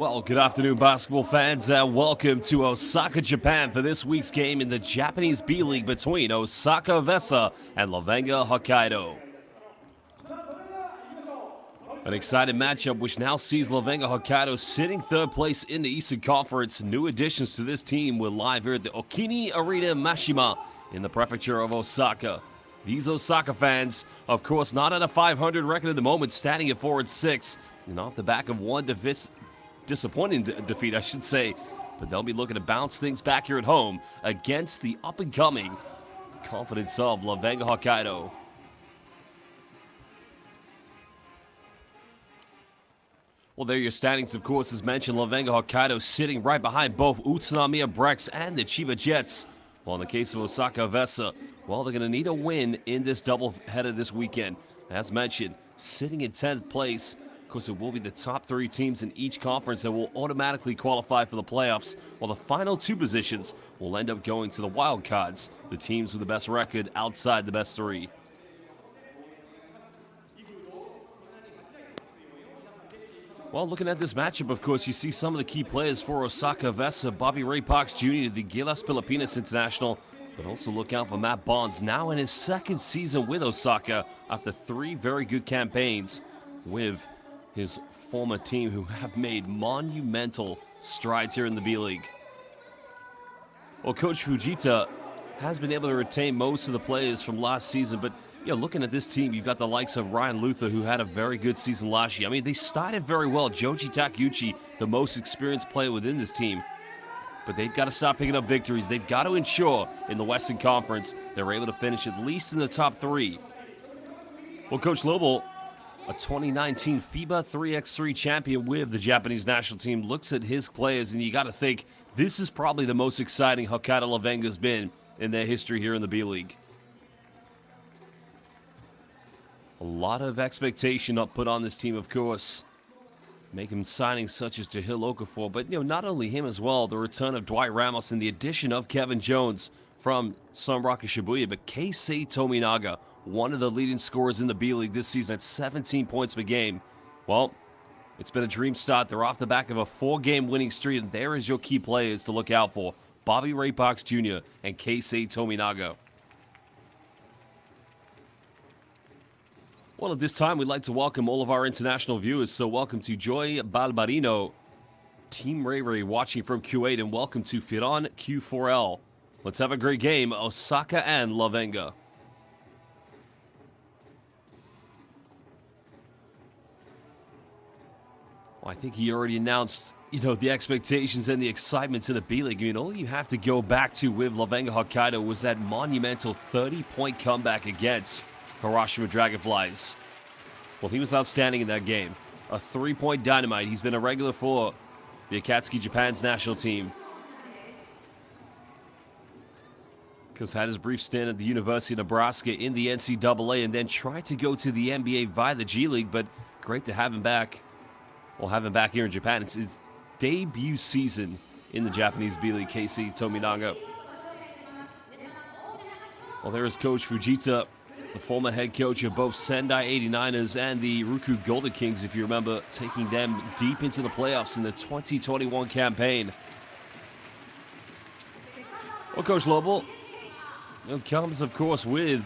Well, good afternoon, basketball fans, and welcome to Osaka, Japan for this week's game in the Japanese B.LEAGUE between Osaka EVESSA and LEVANGA Hokkaido. An exciting matchup which now sees LEVANGA Hokkaido sitting third place in the Eastern Conference. New additions to this team were live here at the Okini Arena Mashima in the prefecture of Osaka. These Osaka fans, of course, not at a 500 record at the moment, standing at 4-6, and off the back of one disappointing defeat, I should say. But they'll be looking to bounce things back here at home against the up-and-coming confidence of LEVANGA Hokkaido. Well, there are your standings, of course, as mentioned. LEVANGA Hokkaido sitting right behind both Utsunomiya Brex and the Chiba Jets. Well, in the case of Osaka EVESSA, well, they're going to need a win in this doubleheader this weekend. As mentioned, sitting in 10th place. Of course, it will be the top 3 teams in each conference that will automatically qualify for the playoffs, while the final 2 positions will end up going to the wild cards, the teams with the best record outside the best 3. Well, looking at this matchup, of course, you see some of the key players for Osaka EVESSA. Bobby Ray Parks Jr., the Gilas Pilipinas international, but also look out for Matt Bonds, now in his 2nd season with Osaka after 3 very good campaigns with his former team, who have made monumental strides here in the B-League. Well, Coach Fujita has been able to retain most of the players from last season, but looking at this team, you've got the likes of Ryan Luther, who had a very good season last year. I mean, they started very well. Joji Takeuchi, the most experienced player within this team. But they've got to start picking up victories. They've got to ensure in the Western Conference they're able to finish at least in the top 3. Well, Coach Lobel, a 2019 FIBA 3x3 champion with the Japanese national team, looks at his players, and you got to think this is probably the most exciting Hokkaido LEVANGA's been in their history here in the B-League. A lot of expectation put on this team, of course. Making signings such as Jahil Okafor, but not only him as well, the return of Dwight Ramos and the addition of Kevin Jones from Sunrock Shibuya, but Keisei Tominaga, one of the leading scorers in the B-League this season at 17 points per game. Well, it's been a dream start. They're off the back of a 4-game winning streak, and there is your key players to look out for. Bobby Ray Parks Jr. and Keisei Tominaga. Well, at this time, we'd like to welcome all of our international viewers. So welcome to Joy Balbarino, Team Ray Ray watching from Kuwait, and welcome to Firan Q4L. Let's have a great game, Osaka and LEVANGA. Well, I think he already announced, the expectations and the excitement to the B-League. I mean, all you have to go back to with LEVANGA Hokkaido was that monumental 30-point comeback against Hiroshima Dragonflies. Well, he was outstanding in that game. A 3-point dynamite. He's been a regular for the Akatsuki Japan's national team. Because had his brief stint at the University of Nebraska in the NCAA and then tried to go to the NBA via the G League, but great to have him back. Well, have him back here in Japan. It's his debut season in the Japanese B-League, Keisei Tominaga. Well, there is Coach Fujita, the former head coach of both Sendai 89ers and the Ruku Golden Kings, if you remember, taking them deep into the playoffs in the 2021 campaign. Well, Coach Lobel comes, of course, with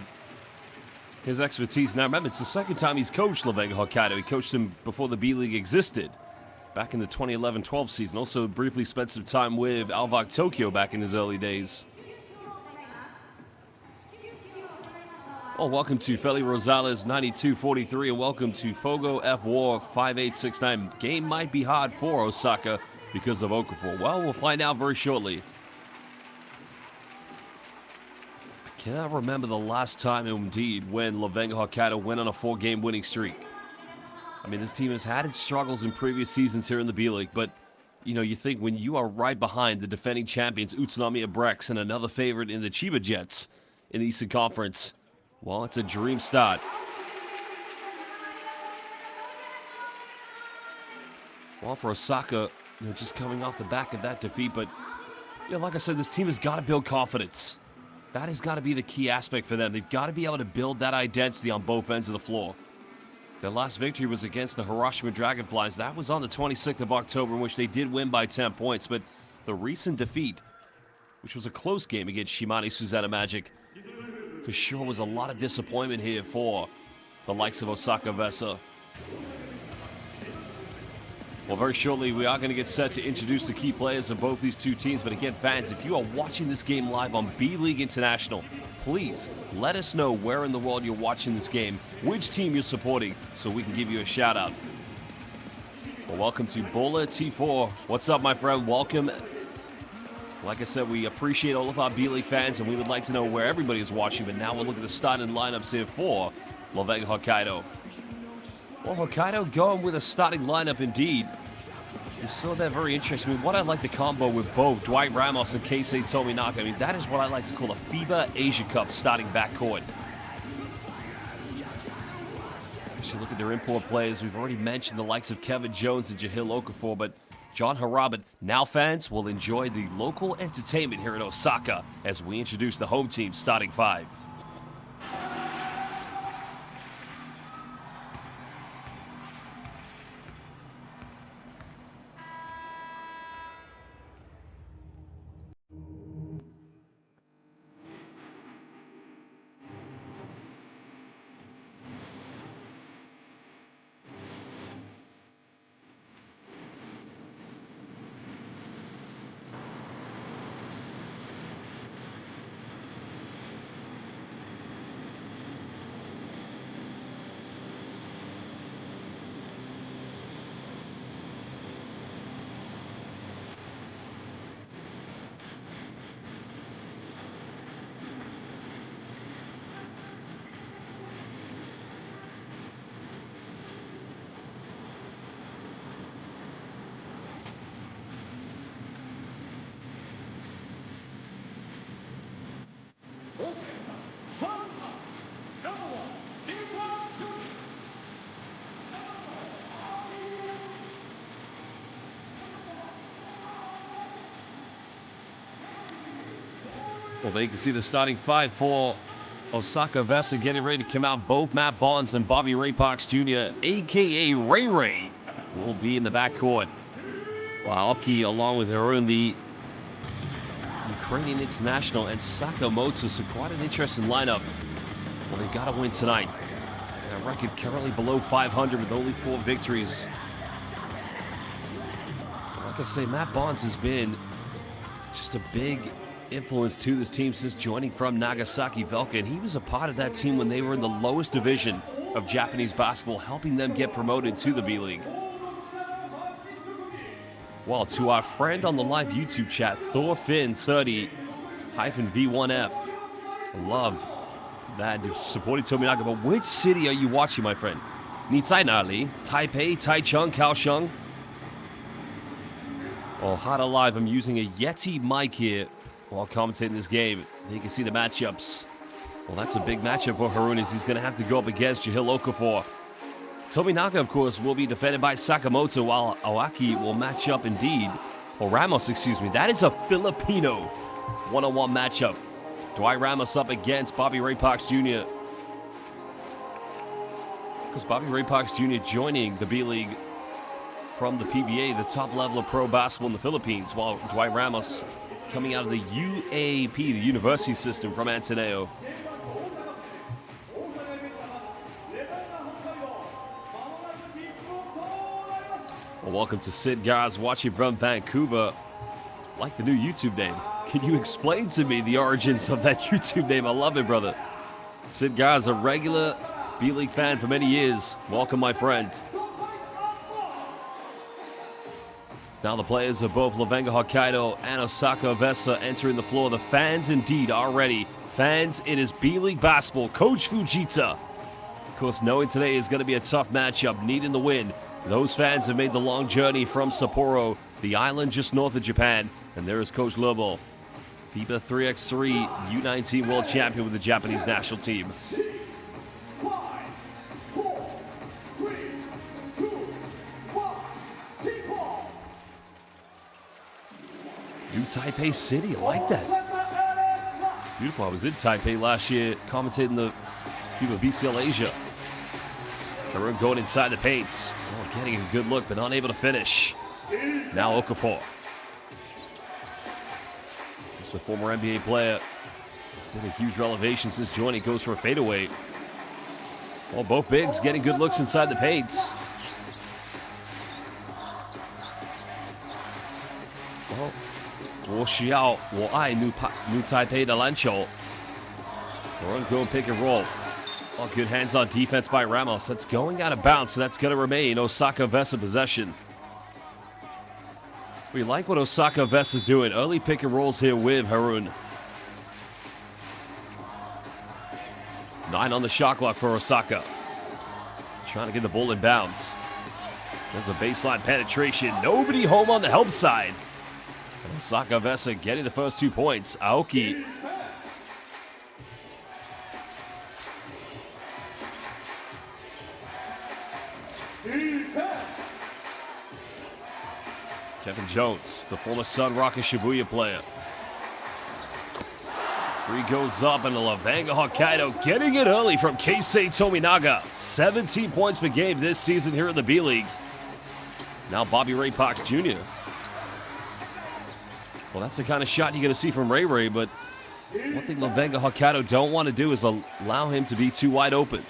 his expertise. Now, remember, it's the 2nd time he's coached LEVANGA Hokkaido. He coached them before the B-League existed, back in the 2011-12 season. Also briefly spent some time with Alvag Tokyo back in his early days. Well, welcome to Feli Rosales 9243, and welcome to Fogo F War 5869. Game might be hard for Osaka because of Okafor. Well, we'll find out very shortly. I cannot remember the last time, indeed, when LEVANGA Hokkaido went on a 4-game winning streak. I mean, this team has had its struggles in previous seasons here in the B-League, but you think when you are right behind the defending champions Utsunomiya Brex and another favorite in the Chiba Jets in the Eastern Conference, well, it's a dream start. Well, for Osaka, just coming off the back of that defeat, but like I said, this team has got to build confidence. That has got to be the key aspect for them. They've got to be able to build that identity on both ends of the floor. Their last victory was against the Hiroshima Dragonflies. That was on the 26th of October, in which they did win by 10 points. But the recent defeat, which was a close game against Shimane Susanna Magic, for sure was a lot of disappointment here for the likes of Osaka EVESSA. Well, very shortly, we are going to get set to introduce the key players of both these two teams. But again, fans, if you are watching this game live on B.LEAGUE International, please let us know where in the world you're watching this game, which team you're supporting, so we can give you a shout-out. Well, welcome to Bowler T4. What's up, my friend? Welcome. Like I said, we appreciate all of our B.LEAGUE fans, and we would like to know where everybody is watching. But now we'll look at the starting lineups here for LEVANGA Hokkaido. Well, Hokkaido going with a starting lineup indeed. You saw that very interesting. I mean, what I like the combo with both Dwight Ramos and Keisei Tominaga. I mean, that is what I like to call a FIBA Asia Cup starting backcourt. As you look at their import players, we've already mentioned the likes of Kevin Jones and Jahil Okafor, but John Harabat. Now fans will enjoy the local entertainment here in Osaka as we introduce the home team starting five. Well, there you can see the starting five for Osaka EVESSA getting ready to come out. Both Matt Barnes and Bobby Ray Parks Jr., a.k.a. Ray Ray, will be in the backcourt. While Aoki, along with Harun, the Ukrainian international, and Sakamoto, so quite an interesting lineup. Well, they've got to win tonight. Their record currently below 500 with only 4 victories. Like I say, Matt Barnes has been just a big influence to this team since joining from Nagasaki Velka, and he was a part of that team when they were in the lowest division of Japanese basketball, helping them get promoted to the B-League. Well, to our friend on the live YouTube chat, Thorfinn30-V1F, love that supporting Tominaga. But which city are you watching, my friend? Nitainali, Taipei, Taichung, Kaohsiung? Oh, hot alive, I'm using a Yeti mic here while commentating this game. You can see the matchups. Well, that's a big matchup for Harun, as he's going to have to go up against Jahil Okafor. Tominaga, of course, will be defended by Sakamoto, while Aoki will match up indeed. Or Ramos, excuse me. That is a Filipino one-on-one matchup. Dwight Ramos up against Bobby Ray Parks Jr. Because Bobby Ray Parks Jr. joining the B-League from the PBA, the top level of pro basketball in the Philippines, while Dwight Ramos coming out of the UAP, the university system from Ateneo. Well, welcome to Sid Gars, watching from Vancouver. Like the new YouTube name. Can you explain to me the origins of that YouTube name? I love it, brother. Sid Gars, a regular B-League fan for many years. Welcome, my friend. Now the players of both LEVANGA Hokkaido and Osaka EVESSA entering the floor. The fans indeed are ready. Fans, it is B-League basketball. Coach Fujita, of course, knowing today is going to be a tough matchup, needing the win. Those fans have made the long journey from Sapporo, the island just north of Japan. And there is Coach Lobo, FIBA 3x3 U19 world champion with the Japanese national team. New Taipei City, I like that. Beautiful. I was in Taipei last year commentating the FIBA BCL Asia. Harun going inside the paint. Oh, getting a good look, but unable to finish. Now Okafor. Just a former NBA player. It's been a huge revelation since joining. Goes for a fadeaway. Well, both bigs getting good looks inside the paint. Well, 我需要我爱New Taipei的篮球. Harun going pick and roll. Oh, good hands-on defense by Ramos. That's going out of bounds, so that's going to remain Osaka EVESSA possession. We like what Osaka EVESSA is doing. Early pick and rolls here with Harun. 9 on the shot clock for Osaka. Trying to get the ball in bounds. There's a baseline penetration. Nobody home on the help side. And Osaka EVESSA getting the first 2 points. Aoki. Kevin Jones, the former Sun Rocket Shibuya player. 3 goes up, and the LEVANGA Hokkaido getting it early from Keisei Tominaga. 17 points per game this season here in the B-League. Now Bobby Ray Parks Jr. Well, that's the kind of shot you're going to see from Ray Ray, but one thing LEVANGA Hokkaido don't want to do is allow him to be too wide open.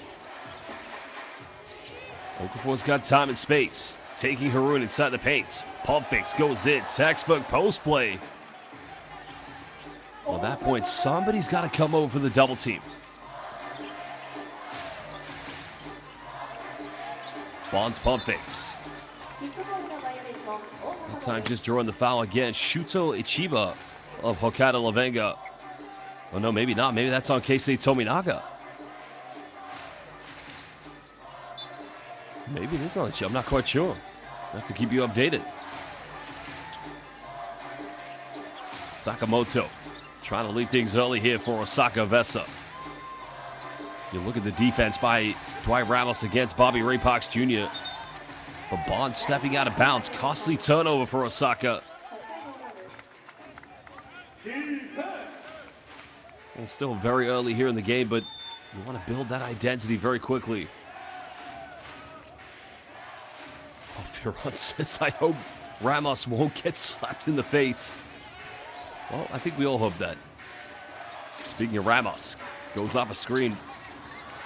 Okafor's got time and space. Taking Harun inside the paint. Pump fakes goes in. Textbook post play. Well, at that point, somebody's got to come over for the double team. Bonds pump fakes. That time just drawing the foul again. Shuto Ichiba of Hokkaido LEVANGA. Oh, no, maybe not. Maybe that's on Keisei Tominaga. Maybe it is on Ichiba. I'm not quite sure. I have to keep you updated. Sakamoto trying to lead things early here for Osaka EVESSA. You look at the defense by Dwight Ramos against Bobby Ray Parks Jr. But Bond stepping out of bounds. Costly turnover for Osaka. Well, still very early here in the game, but you want to build that identity very quickly. Oh, Firon says, I hope Ramos won't get slapped in the face. Well, I think we all hope that. Speaking of Ramos, goes off a screen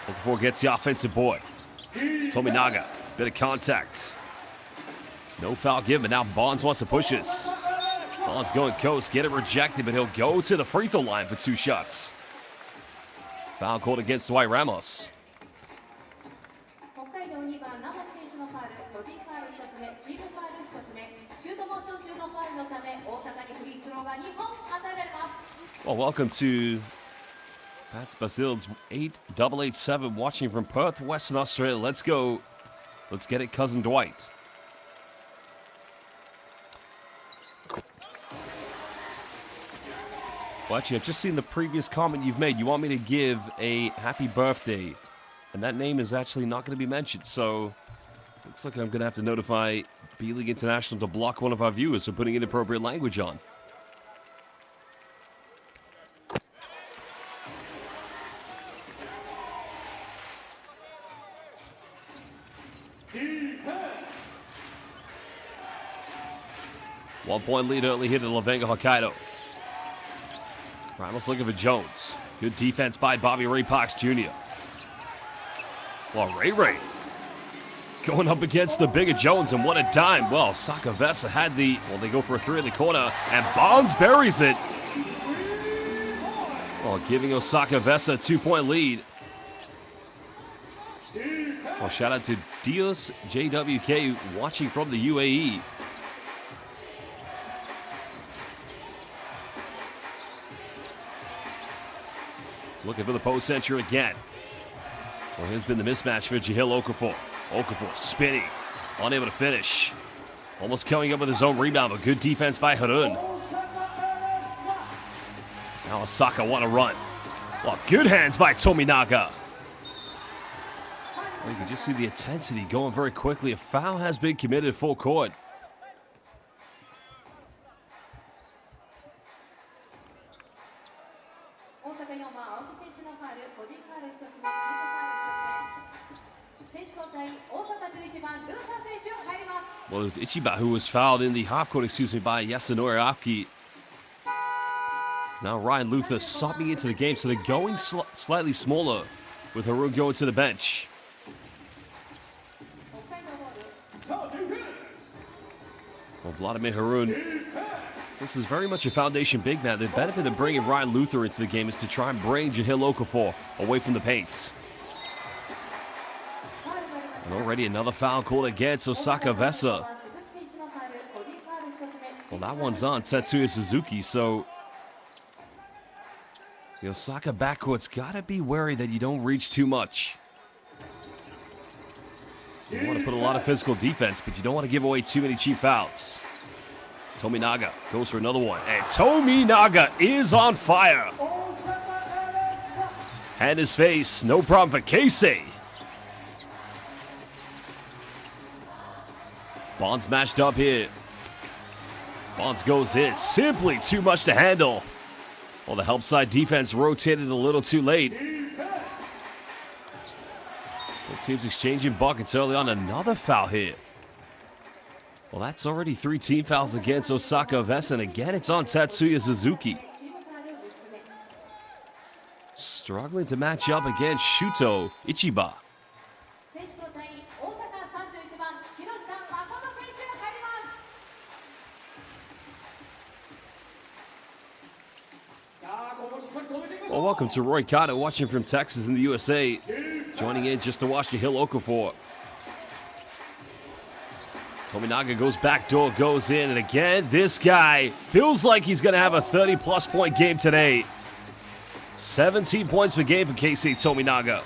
before it gets the offensive board. Tominaga, bit of contact. No foul given, but now Bonds wants to push this. Bonds going coast, get it rejected, but he'll go to the free throw line for 2 shots. Foul called against Dwight Ramos. Well, welcome to Pat's Basil's 8887 watching from Perth, Western Australia. Let's go. Let's get it, Cousin Dwight. Well, actually, I've just seen the previous comment you've made. You want me to give a happy birthday, and that name is actually not going to be mentioned. So, looks like I'm going to have to notify B.LEAGUE International to block one of our viewers for putting inappropriate language on. One-point lead early here to LEVANGA Hokkaido. Ramos looking for Jones. Good defense by Bobby Ray Parks Jr. Well, Ray going up against the bigger Jones, and what a dime. Well, Osaka EVESSA had the... Well, they go for a 3 in the corner, and Bonds buries it. Well, giving Osaka EVESSA a 2-point lead. Well, shout out to Dios JWK watching from the UAE. Looking for the post entry again. Well, here's been the mismatch for Jahil Okafor. Okafor spinning, unable to finish. Almost coming up with his own rebound, but good defense by Harun. Now Osaka want to run. Well, good hands by Tominaga. Well, you can just see the intensity going very quickly. A foul has been committed full court. Well, it was Ichiba who was fouled in the half court, by Yasunori Aki. Now Ryan Luther subbing into the game, so they're going slightly smaller with Harun going to the bench. Well, Vladimir Harun, this is very much a foundation big man. The benefit of bringing Ryan Luther into the game is to try and bring Jahil Okafor away from the paint. And already another foul called against Osaka EVESSA. Well, that one's on Tetsuya Suzuki, so the Osaka backcourt's got to be wary that you don't reach too much. You want to put a lot of physical defense, but you don't want to give away too many cheap fouls. Tominaga goes for another one, and Tominaga is on fire. Hand his face, no problem for Keisei. Bonds matched up here. Bonds goes in, simply too much to handle. Well, the help side defense rotated a little too late. Both teams exchanging buckets early on. Another foul here. Well, that's already 3 team fouls against Osaka EVESSA, and again it's on Tetsuya Suzuki. Struggling to match up against Shuto Ichiba. Well, welcome to Roy Cotto, watching from Texas in the USA. Joining in just to watch Jahil Okafor. Tominaga goes backdoor, goes in, and again, this guy feels like he's going to have a 30-plus point game today. 17 points per game for Keisei Tominaga.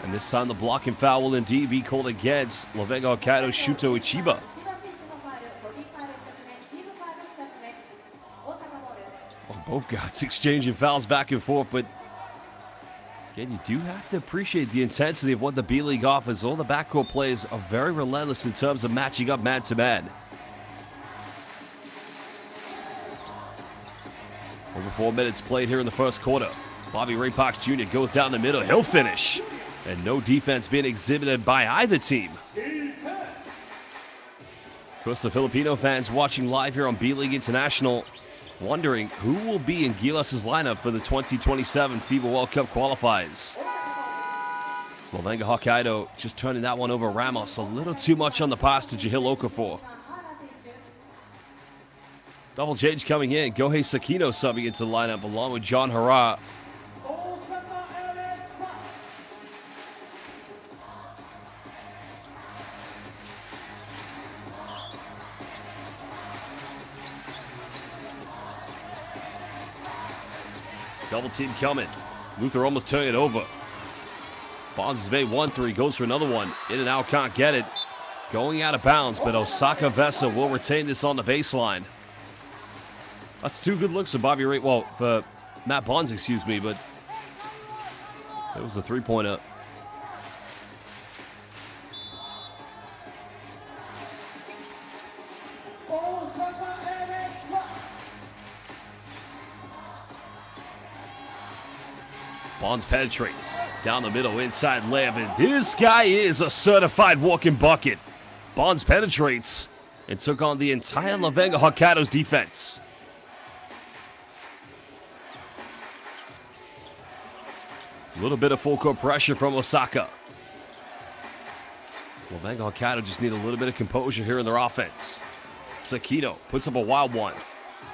And this time the blocking foul will indeed be called against LEVANGA Hokkaido Shuto Ichiba. Well, both guys exchanging fouls back and forth, but again, you do have to appreciate the intensity of what the B-League offers. All the backcourt players are very relentless in terms of matching up man-to-man. Over 4 minutes played here in the first quarter. Bobby Ray Parks Jr. goes down the middle. He'll finish. And no defense being exhibited by either team. Of course, the Filipino fans watching live here on B-League International wondering who will be in Gilas' lineup for the 2027 FIBA World Cup qualifiers. LEVANGA Hokkaido just turning that one over Ramos. A little too much on the pass to Jahil Okafor. Double change coming in. Gohei Sakino subbing into the lineup along with John Hara. Double team coming. Luther almost turning it over. Bonds has made 1-3, goes for another one. In and out, can't get it. Going out of bounds, but Osaka EVESSA will retain this on the baseline. That's 2 good looks for Bobby Ray. Well, for Matt Bonds, excuse me, but it was a 3-pointer. Bonds penetrates down the middle, inside layup, and this guy is a certified walking bucket. Bonds penetrates and took on the entire LEVANGA Hokkaido's defense. A little bit of full court pressure from Osaka. LEVANGA Hokkaido just need a little bit of composure here in their offense. Sakino puts up a wild one.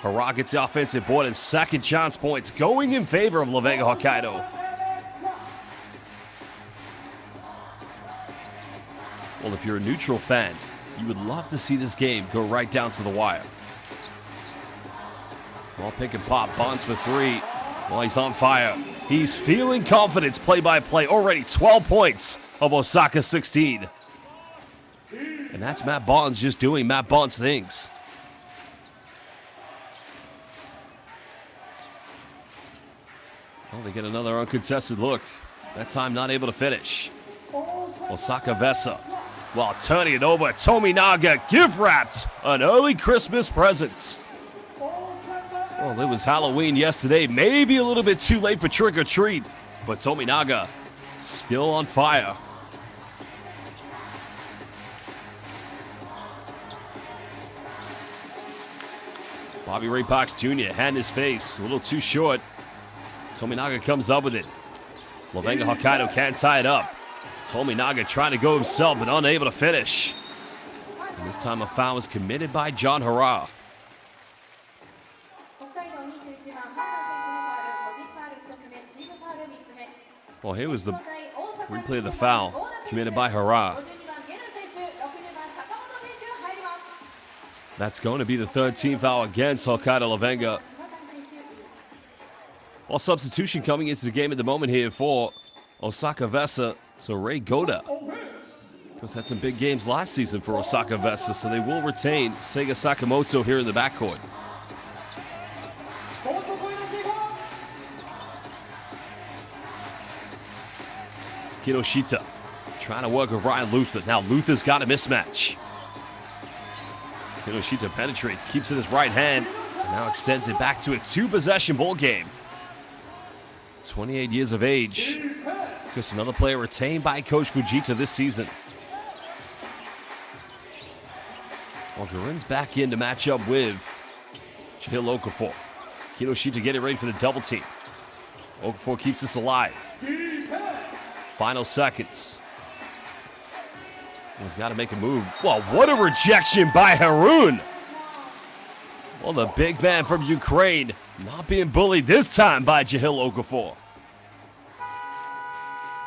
Hara gets the offensive board, and second chance points going in favor of LEVANGA Hokkaido. Well, if you're a neutral fan, you would love to see this game go right down to the wire. Ball pick and pop, Bonds for 3. Well, he's on fire. He's feeling confidence play-by-play. Already 12 points of Osaka 16. And that's Matt Bonds just doing Matt Bonds things. Well, they get another uncontested look. That time not able to finish. Osaka EVESSA, while turning it over, Tominaga gift-wrapped an early Christmas present. Well, it was Halloween yesterday. Maybe a little bit too late for trick-or-treat, but Tominaga still on fire. Bobby Ray Parks Jr. hand his face, a little too short. Tominaga comes up with it. LEVANGA Hokkaido can't tie it up. Tominaga trying to go himself, but unable to finish. And this time a foul was committed by John Hara. Well, here was the replay of the foul committed by Hara. That's going to be the third team foul against Hokkaido LEVANGA. Well, substitution coming into the game at the moment here for Osaka EVESSA. So Ray Goda, of course, had some big games last season for Osaka EVESSA, so they will retain Seiga Sakamoto here in the backcourt. Kinoshita trying to work with Ryan Luther. Now Luther's got a mismatch. Kinoshita penetrates, keeps it in his right hand, and now extends it back to a two-possession ball game. 28 years of age. Just another player retained by Coach Fujita this season. Well, Garin's back in to match up with Chihiro Okafor. Kinoshita getting ready for the double team. Okafor keeps this alive. Final seconds. He's got to make a move. Well, what a rejection by Harun. Well, the big man from Ukraine not being bullied this time by Chihiro Okafor.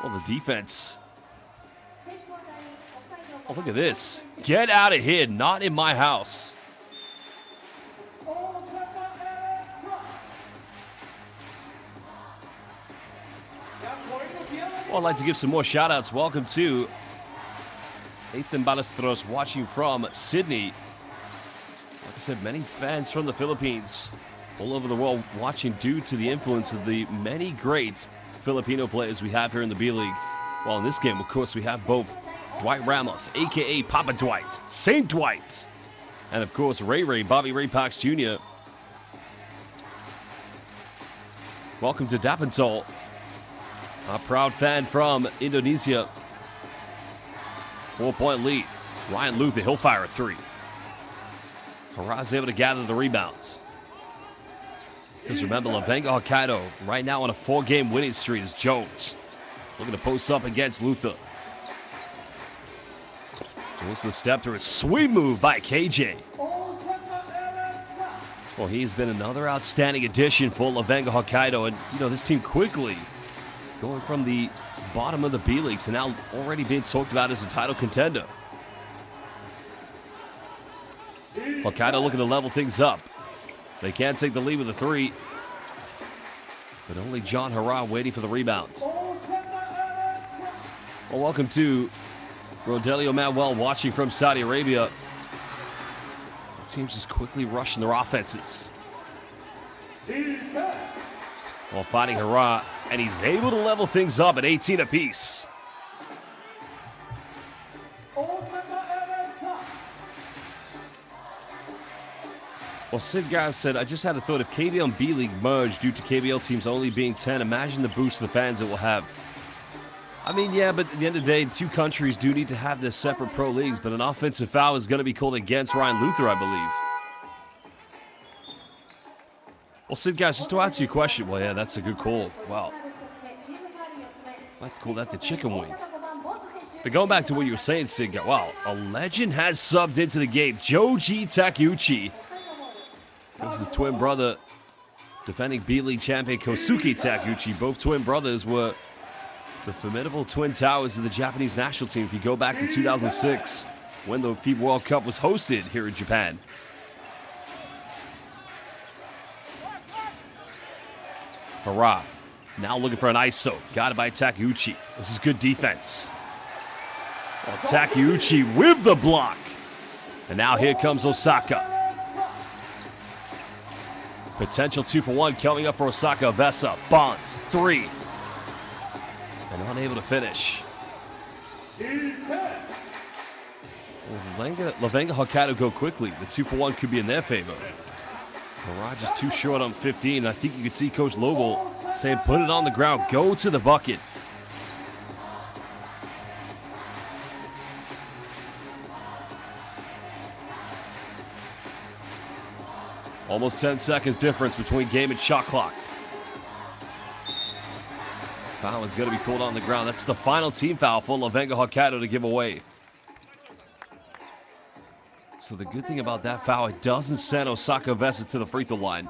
Well, the defense. Oh, look at this. Get out of here. Not in my house. Well, I'd like to give some more shout-outs. Welcome to Ethan Balestros watching from Sydney. Like I said, many fans from the Philippines all over the world watching due to the influence of the many great Filipino players we have here in the B-League. Well, in this game, of course, we have both Dwight Ramos, a.k.a. Papa Dwight, Saint Dwight, and, of course, Bobby Ray Parks Jr. Welcome to Dapensol, a proud fan from Indonesia. 4-point lead. Ryan Luther, he'll fire a three. Hara's able to gather the rebounds. Because remember, LEVANGA Hokkaido right now on a 4-game winning streak is Jones. Looking to post up against Luther. Goes to the step through a sweet move by KJ. Well, he's been another outstanding addition for LEVANGA Hokkaido. And, you know, this team quickly going from the bottom of the B-League to now already being talked about as a title contender. Hokkaido looking to level things up. They can't take the lead with a three, but only John Hara waiting for the rebound. Well, welcome to Rodelio Manuel watching from Saudi Arabia. The team's just quickly rushing their offenses. While fighting Hara, and he's able to level things up at 18 apiece. Well, Sid Guys said, I just had a thought, if KBL and B-League merge due to KBL teams only being 10, imagine the boost the fans it will have. I mean, yeah, but at the end of the day, two countries do need to have their separate pro leagues, but an offensive foul is going to be called against Ryan Luther, I believe. Well, Sid Guys, just to answer your question, well, yeah, that's a good call. Wow. Let's call that the chicken wing. But going back to what you were saying, Sid Guys, wow, a legend has subbed into the game. Joji Takeuchi. This is twin brother, defending B-League champion Kosuke Takeuchi. Both twin brothers were the formidable twin towers of the Japanese national team if you go back to 2006 when the FIBA World Cup was hosted here in Japan. Hara now looking for an ISO. Got it by Takeuchi. This is good defense. Oh, Takeuchi with the block. And now here comes Osaka. Potential 2-for-1 coming up for Osaka EVESSA. Bonds, three. And unable to finish. LEVANGA Hokkaido go quickly. The 2-for-1 could be in their favor. So Raj is too short on 15. I think you can see Coach Lobo saying, put it on the ground. Go to the bucket. Almost 10 seconds difference between game and shot clock. Foul is going to be called on the ground. That's the final team foul for LEVANGA Hokkaido to give away. So the good thing about that foul, it doesn't send Osaka EVESSA to the free throw line.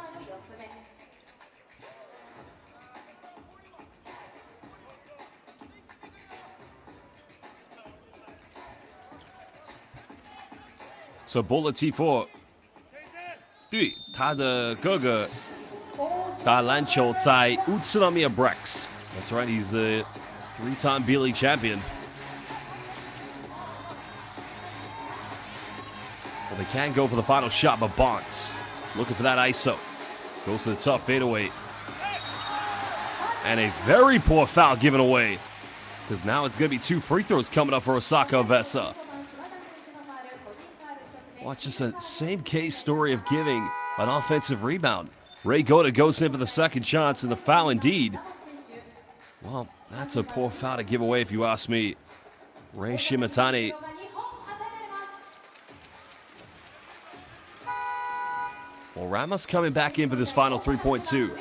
So Bola T4 对他的哥哥打篮球在宇都宮 Brex. That's right, he's the 3-time B.LEAGUE champion. Well, they can go for the final shot, but Bonds looking for that ISO. Goes to the tough fadeaway. And a very poor foul given away, because now it's going to be 2 free throws coming up for Osaka EVESSA. Watch just the same case story of giving an offensive rebound. Ray Goda goes in for the second chance, and the foul indeed. Well, that's a poor foul to give away if you ask me. Ray Shimatani. Well, Ramos coming back in for this final 3.2.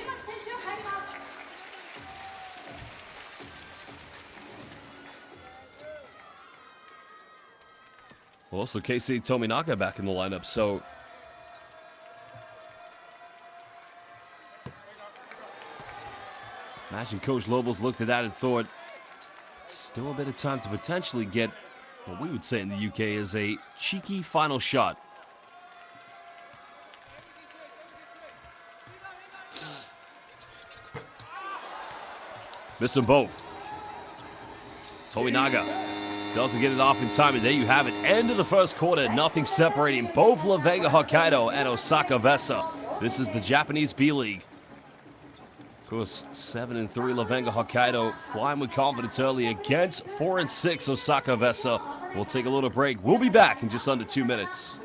Well, also Keisei Tominaga back in the lineup, so imagine Coach Lobos looked at that and thought, still a bit of time to potentially get what we would say in the UK is a cheeky final shot. Miss them both. Tominaga doesn't get it off in time, and there you have it. End of the first quarter, nothing separating both LEVANGA Hokkaido and Osaka EVESSA. This is the Japanese B.LEAGUE. Of course, 7-3 LEVANGA Hokkaido, flying with confidence early against 4-6 Osaka EVESSA. We'll take a little break. We'll be back in just under 2 minutes.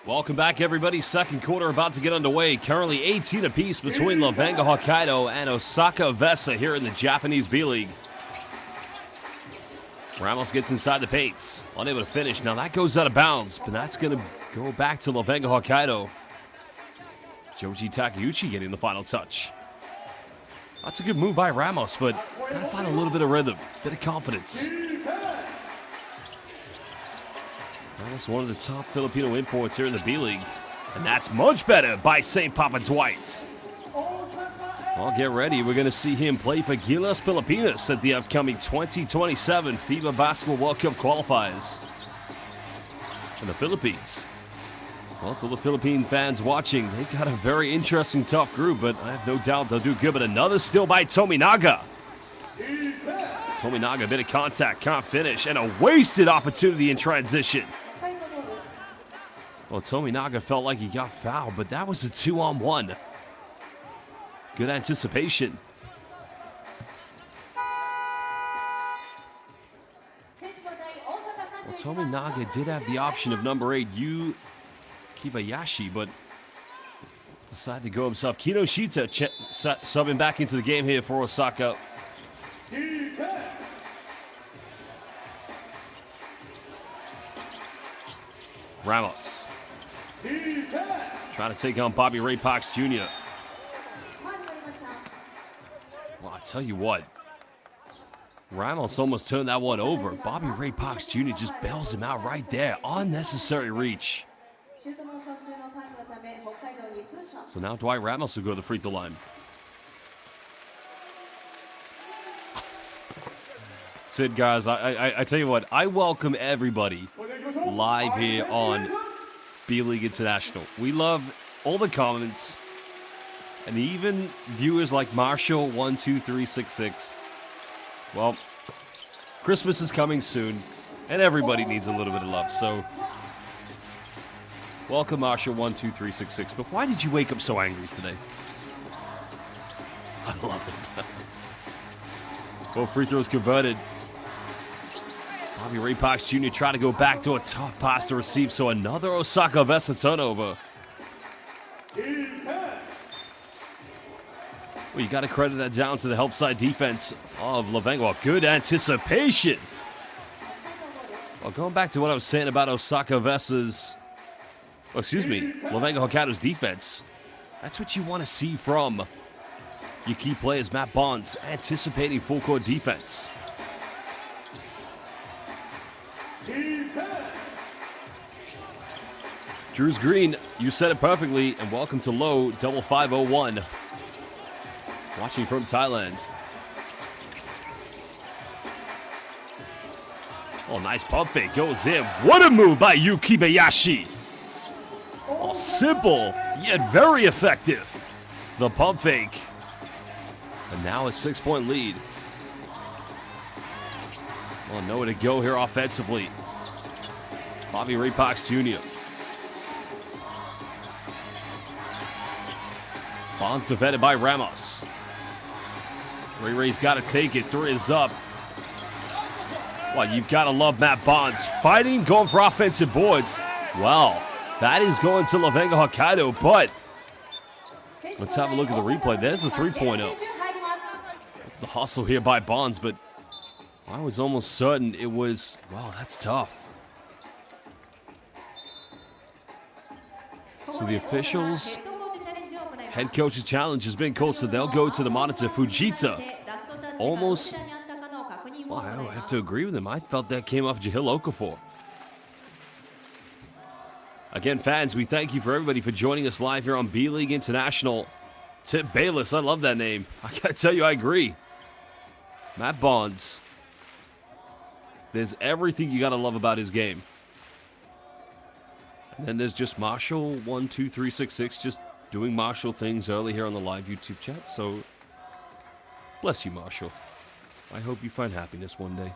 Welcome back, everybody. Second quarter about to get underway. Currently 18 apiece between LEVANGA Hokkaido and Osaka EVESSA here in the Japanese B.LEAGUE. Ramos gets inside the paints, unable to finish. Now that goes out of bounds, but that's going to go back to LEVANGA Hokkaido. Joji Takeuchi getting the final touch. That's a good move by Ramos, but he's got to find a little bit of rhythm, bit of confidence. Ramos, one of the top Filipino imports here in the B.LEAGUE, and that's much better by St. Papa Dwight. Well, get ready. We're going to see him play for Gilas Pilipinas at the upcoming 2027 FIBA Basketball World Cup qualifiers in the Philippines. Well, to the Philippine fans watching, they got a very interesting, tough group, but I have no doubt they'll do good. But another steal by Tominaga. Tominaga, a bit of contact, can't finish, and a wasted opportunity in transition. Well, Tominaga felt like he got fouled, but that was a 2-on-1. Good anticipation. Well, Tominaga did have the option of number 8, Yu Kibayashi, but decided to go himself. Kinoshita subbing back into the game here for Osaka. Ramos trying to take on Bobby Ray Parks Jr. Well, I tell you what, Ramos almost turned that one over. Bobby Ray Parks Jr. just bails him out right there. Unnecessary reach. So now Dwight Ramos will go to the free throw line. Sid, guys, I tell you what, I welcome everybody live here on B.LEAGUE International. We love all the comments, and even viewers like Marshall12366. Well, Christmas is coming soon, and everybody needs a little bit of love, so welcome Marshall12366. But why did you wake up so angry today? I love it. Both free throws converted. Bobby Ray Parks Jr. trying to go back to a tough pass to receive, so another Osaka EVESSA turnover. Well, you got to credit that down to the help side defense of LEVANGA. Well, good anticipation. Well, going back to what I was saying about Osaka EVESSA's, LEVANGA Hokkaido's defense. That's what you want to see from your key players. Matt Bonds anticipating full court defense. Drews Green, you said it perfectly, and welcome to Low 5501. Watching from Thailand. Oh, nice pump fake, goes in. What a move by Yu Kibayashi. Oh, simple, yet very effective. The pump fake. And now a 6-point lead. Well, nowhere to go here offensively. Bobby Ray Parks Jr. Bonds defended by Ramos. Ray's got to take it. 3 is up. Well, you've got to love Matt Bonds. Fighting, going for offensive boards. Well, that is going to LEVANGA Hokkaido, but let's have a look at the replay. There's a 3-pointer. The hustle here by Bonds, but I was almost certain it was, wow, that's tough. So the officials, head coach's challenge has been called, so they'll go to the monitor. Fujita almost, well, I don't have to agree with him. I felt that came off Jahil Okafor. Again, fans, we thank you for everybody for joining us live here on B.LEAGUE International. Tip Bayless, I love that name. I gotta tell you, I agree. Matt Bonds. There's everything you gotta love about his game. And then there's just Marshall12366 just doing Marshall things early here on the live YouTube chat. So, bless you, Marshall. I hope you find happiness one day.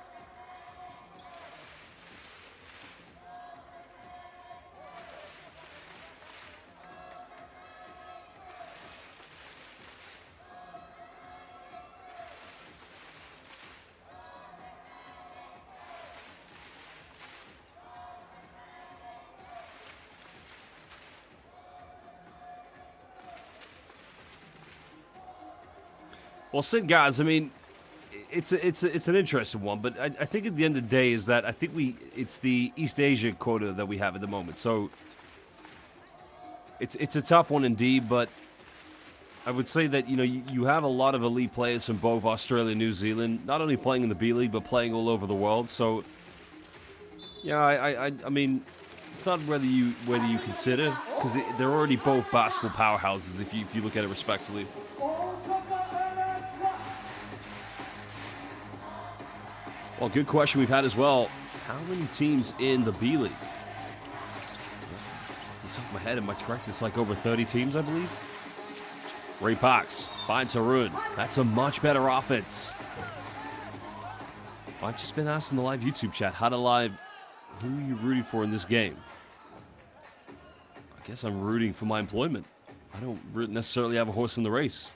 Well, Sid, guys, I mean, it's an interesting one, but I think at the end of the day is that I think it's the East Asia quota that we have at the moment. So it's a tough one indeed, but I would say that, you have a lot of elite players from both Australia and New Zealand, not only playing in the B-League, but playing all over the world. So, yeah, I mean, it's not whether you consider, because they're already both basketball powerhouses if you look at it respectfully. Well, good question we've had as well. How many teams in the B-League? Off the top of my head. Am I correct? It's like over 30 teams, I believe. Ray Parks finds Harun. That's a much better offense. I've just been asked in the live YouTube chat, how to live, who are you rooting for in this game? I guess I'm rooting for my employment. I don't necessarily have a horse in the race.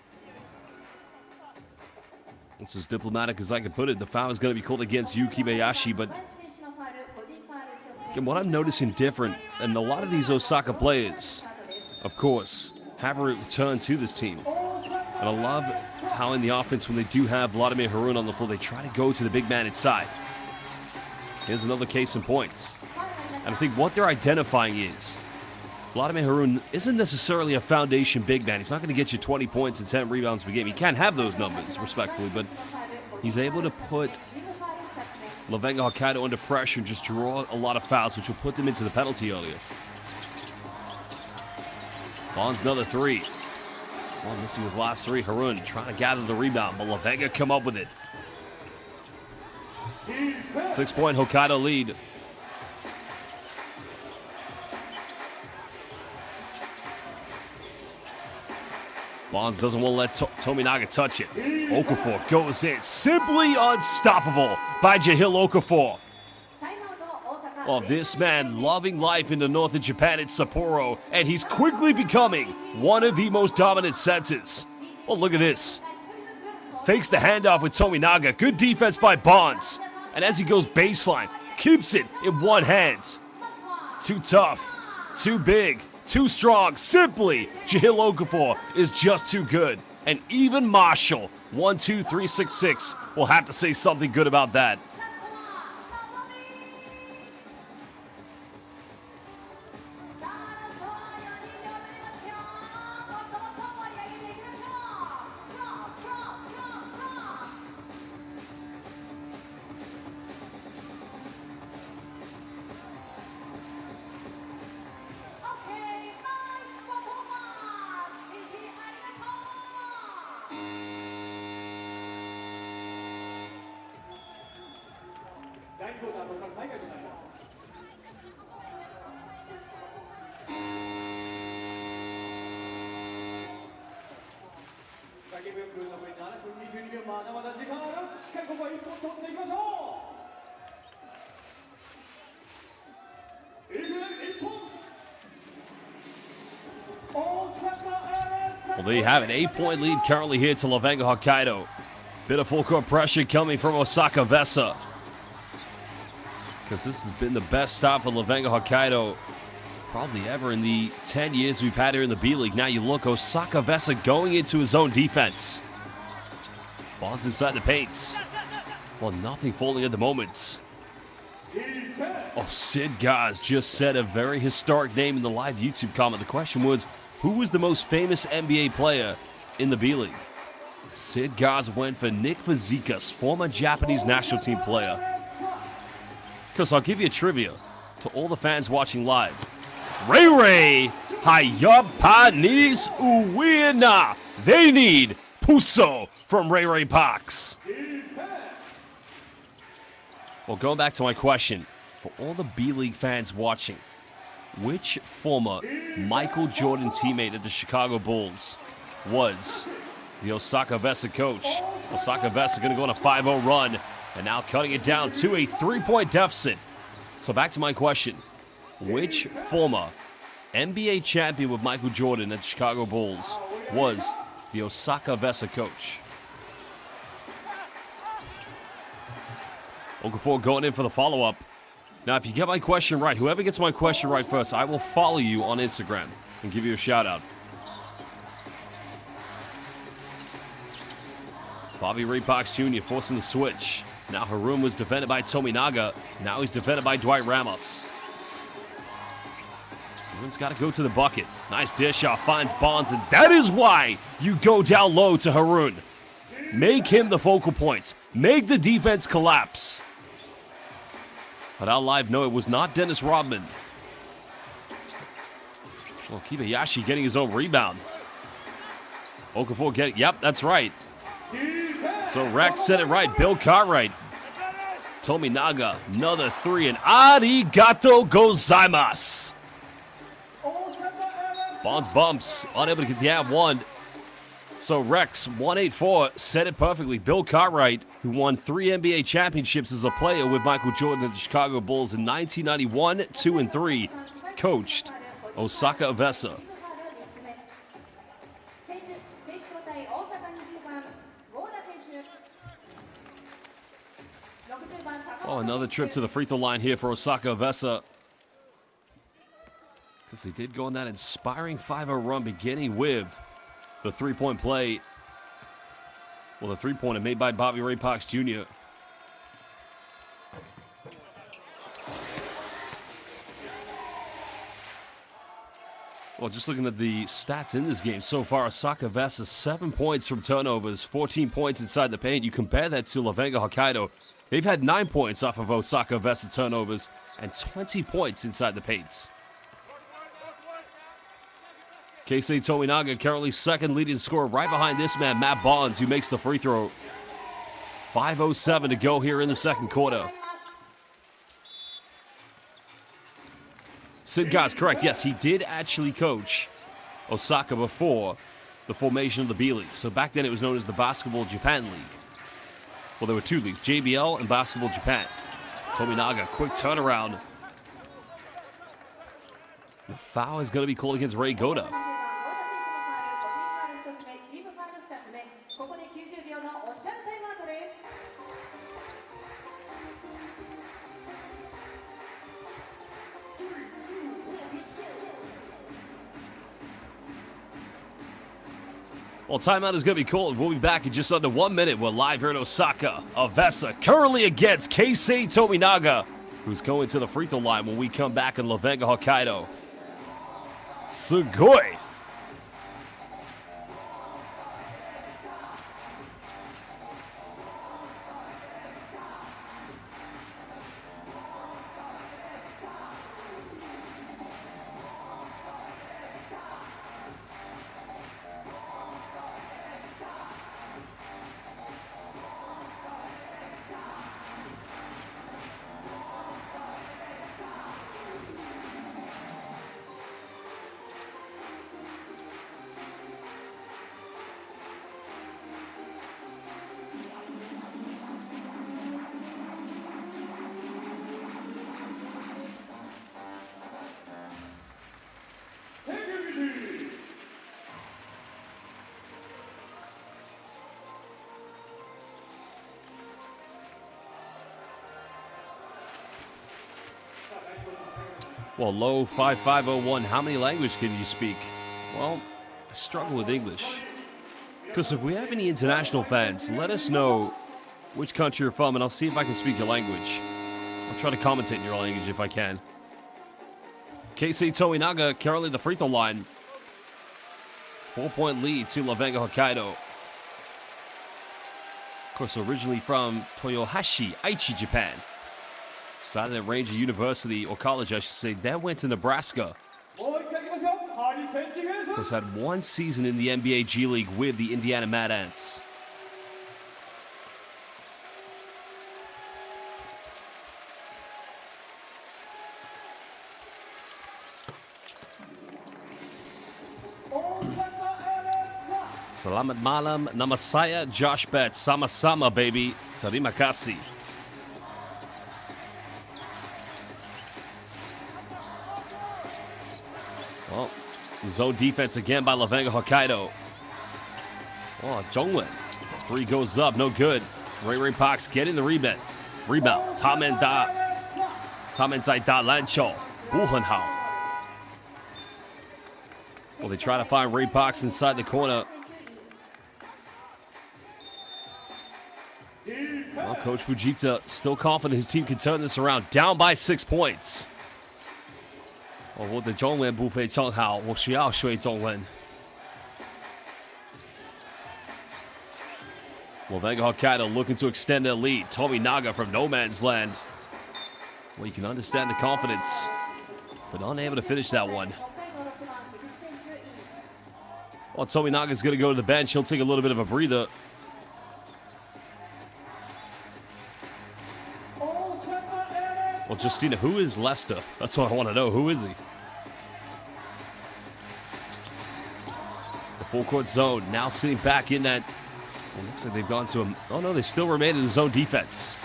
It's as diplomatic as I can put it. The foul is going to be called against Yu Kibayashi, but again, what I'm noticing different, and a lot of these Osaka players, of course, have a return to this team. And I love how in the offense, when they do have Vladimir Harun on the floor, they try to go to the big man inside. Here's another case in points. And I think what they're identifying is Vladimir Harun isn't necessarily a foundation big man. He's not going to get you 20 points and 10 rebounds per game. He can't have those numbers, respectfully, but he's able to put LEVANGA Hokkaido under pressure and just draw a lot of fouls, which will put them into the penalty area. Bonds another three. Well, missing his last three. Harun trying to gather the rebound, but LEVANGA come up with it. 6-point Hokkaido lead. Bonds doesn't want to let Tominaga touch it. Okafor goes in. Simply unstoppable by Jahil Okafor. Well, this man loving life in the north of Japan at Sapporo, and he's quickly becoming one of the most dominant centers. Well, look at this. Fakes the handoff with Tominaga. Good defense by Bonds. And as he goes baseline, keeps it in one hand. Too tough, too big, too strong. Simply, Jahil Okafor is just too good. And even Marshall, 1-2-3-6-6, will have to say something good about that. Well, there you have it. 8-point lead currently here to LEVANGA Hokkaido. Bit of full court pressure coming from Osaka EVESSA, because this has been the best stop for LEVANGA Hokkaido probably ever in the 10 years we've had here in the B-League. Now you look, Osaka EVESSA going into his own defense. Bonds inside the paint. Well, nothing falling at the moment. Oh, Sid Gaz just said a very historic name in the live YouTube comment. The question was, who was the most famous NBA player in the B-League? Sid Gaz went for Nick Fazekas, former Japanese national team player. Because I'll give you a trivia to all the fans watching live. Ray Ray Hayapanis Uwina. They need Puso from Ray Ray Parks. Well, going back to my question, for all the B-League fans watching, which former Michael Jordan teammate of the Chicago Bulls was the Osaka EVESSA coach? Osaka EVESSA going to go on a 5-0 run, and now cutting it down to a 3-point deficit. So back to my question. Which former NBA champion with Michael Jordan at the Chicago Bulls was the Osaka EVESSA coach? Okafor going in for the follow-up. Now, if you get my question right, whoever gets my question right first, I will follow you on Instagram and give you a shout-out. Bobby Ray Parks Jr. forcing the switch. Now Harun was defended by Tominaga. Now he's defended by Dwight Ramos. Harun's got to go to the bucket. Nice dish off, finds Bonds, and that is why you go down low to Harun. Make him the focal point. Make the defense collapse. But our live know it was not Dennis Rodman. Well, Kibayashi getting his own rebound. Okafor getting, yep, that's right. So Rex said it right, Bill Cartwright. Tominaga, another three, and arigato gozaimasu. Bonds bumps, unable to get the ad one. So Rex, 184, said it perfectly. Bill Cartwright, who won 3 NBA championships as a player with Michael Jordan and the Chicago Bulls in 1991, 2 and 3, coached Osaka EVESSA. Oh, another trip to the free throw line here for Osaka EVESSA. Because they did go on that inspiring 5-0 run beginning with the three-point play. Well, the three-pointer made by Bobby Ray Parks Jr. Well, just looking at the stats in this game so far, Osaka EVESSA 7 points from turnovers, 14 points inside the paint. You compare that to LEVANGA Hokkaido. They've had 9 points off of Osaka EVESSA turnovers and 20 points inside the paints. Keisei Tominaga currently second leading scorer right behind this man, Matt Barnes, who makes the free throw. 5:07 to go here in the second quarter. Sid Gaz, correct. Yes, he did actually coach Osaka before the formation of the B.LEAGUE. So back then it was known as the Basketball Japan League. Well, there were 2 leagues, JBL and Basketball Japan. Tominaga, quick turnaround. The foul is going to be called against Ray Goda. Well, timeout is going to be called. We'll be back in just under 1 minute. We're live here in Osaka. EVESSA currently against Keisei Tominaga, who's going to the free throw line when we come back in LEVANGA Hokkaido. Sugoi. Well, low 5501, how many languages can you speak? Well, I struggle with English. Because if we have any international fans, let us know which country you're from, and I'll see if I can speak your language. I'll try to commentate in your language if I can. Keisei Tominaga currently the free throw line. 4-point lead to LEVANGA Hokkaido. Of course, originally from Toyohashi, Aichi, Japan. Started at Ranger University, or college I should say, then went to Nebraska. Of course, had 1 season in the NBA G League with the Indiana Mad Ants. Salamat malam, nama saya Josh Betts, sama-sama baby, terima kasih. Well, zone defense again by LEVANGA Hokkaido. Oh, Jongwon. 3 goes up, no good. Ray Parks getting the rebound. Tamen zai da lancho. Buhenhao. Well, they try to find Ray Parks inside the corner. Well, Coach Fujita still confident his team can turn this around. Down by 6 points. 我的中文不非常好，我需要学中文。LEVANGA Hokkaido looking to extend their lead. Tominaga from no man's land. Well, you can understand the confidence, but unable to finish that one. Well, Tominaga's going to go to the bench. He'll take a little bit of a breather. Well, Justina, who is Lester? That's what I want to know. Who is he? Full court zone. Now sitting back in that. Well, looks like they've gone to a. Oh no, they still remain in the zone defense.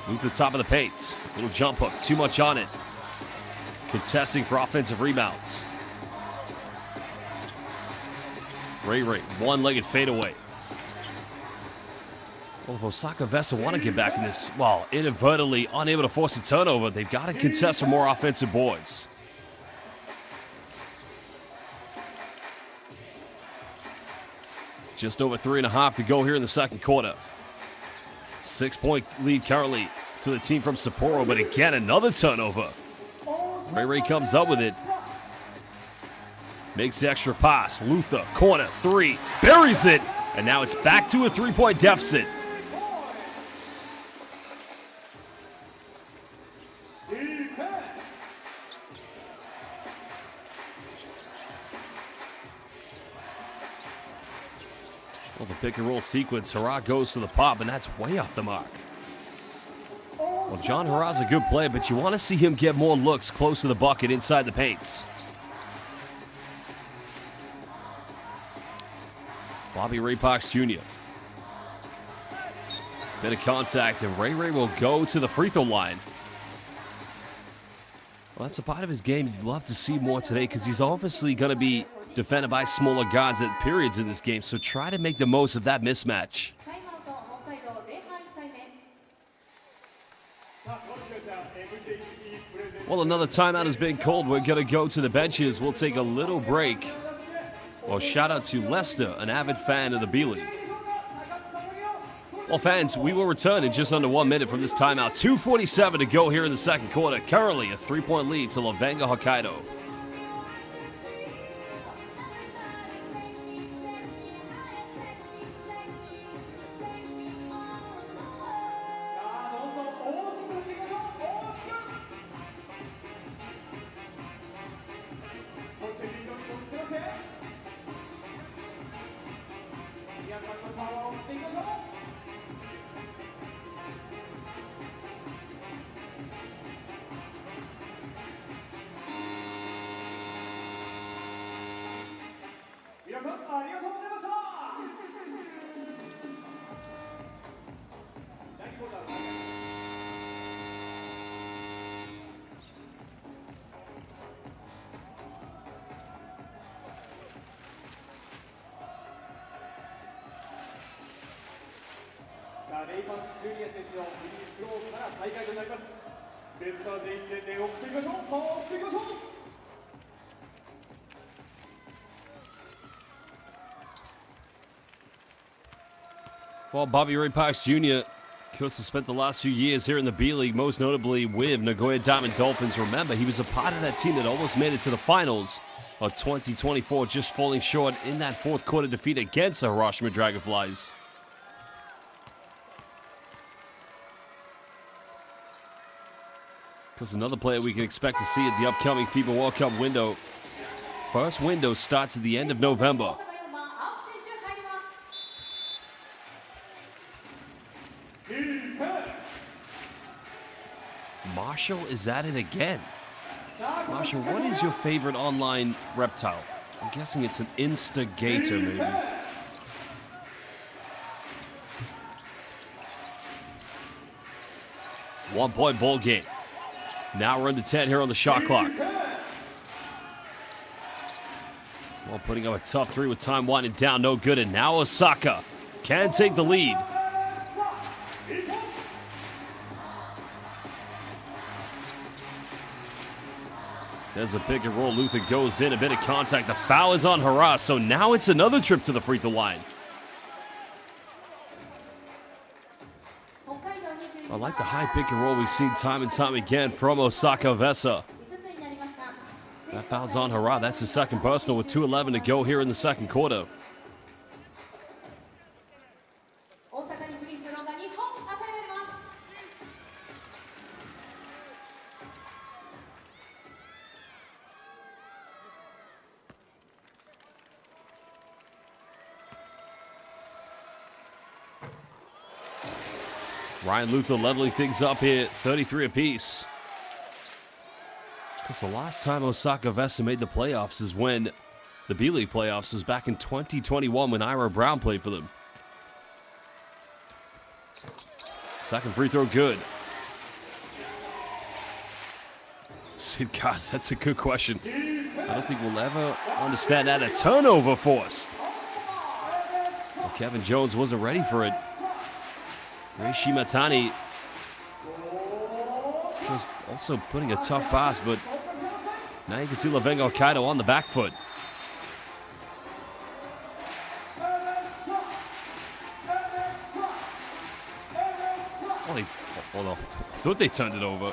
Move to the top of the paint. Little jump hook. Too much on it. Contesting for offensive rebounds. Ray, one-legged fadeaway. Well, if Osaka EVESSA want to get back in this, well, inadvertently unable to force a turnover, they've got to contest for more offensive boards. Just over 3.5 to go here in the second quarter. 6-point lead currently to the team from Sapporo, but again, another turnover. Ray comes up with it. Makes the extra pass. Luther, corner, three, buries it. And now it's back to a 3-point deficit. Well, the pick and roll sequence, Hara goes to the pop, and that's way off the mark. Well, John Hara's a good player, but you want to see him get more looks close to the bucket inside the paints. Bobby Ray Parks Jr. Bit of contact, and Ray will go to the free throw line. Well, that's a part of his game you'd love to see more today because he's obviously going to be defended by smaller guards at periods in this game, so try to make the most of that mismatch. Well, another timeout has been called. We're going to go to the benches. We'll take a little break. Well, shout out to Lester, an avid fan of the B.LEAGUE. Well, fans, we will return in just under 1 minute from this timeout. 2:47 to go here in the second quarter. Currently a 3-point lead to LEVANGA Hokkaido. Well, Bobby Ray Parks Jr. of course has spent the last few years here in the B.LEAGUE, most notably with Nagoya Diamond Dolphins. Remember, he was a part of that team that almost made it to the finals of 2024, just falling short in that fourth quarter defeat against the Hiroshima Dragonflies. Of course, another player we can expect to see at the upcoming FIBA World Cup window. First window starts at the end of November. Marshall is at it again. Marshall, what is your favorite online reptile? I'm guessing it's an instigator, maybe. One-point ball game. Now we're into 10 here on the shot clock. Well, putting up a tough three with time winding down, no good. And now Osaka can take the lead. There's a pick and roll. Luther goes in. A bit of contact. The foul is on Hara. So now it's another trip to the free throw line. I like the high pick and roll we've seen time and time again from Osaka EVESSA. That foul's on Hara. That's his second personal with 2:11 to go here in the second quarter. Ryan Luther leveling things up here, 33 apiece. Because the last time Osaka EVESSA made the playoffs is when the B.LEAGUE playoffs was back in 2021 when Ira Brown played for them. Second free throw good. Sid, gosh, that's a good question. I don't think we'll ever understand that. A turnover forced. Well, Kevin Jones wasn't ready for it. Ray Shimatani was also putting a tough pass, but now you can see LEVANGA Hokkaido on the back foot. I thought they turned it over.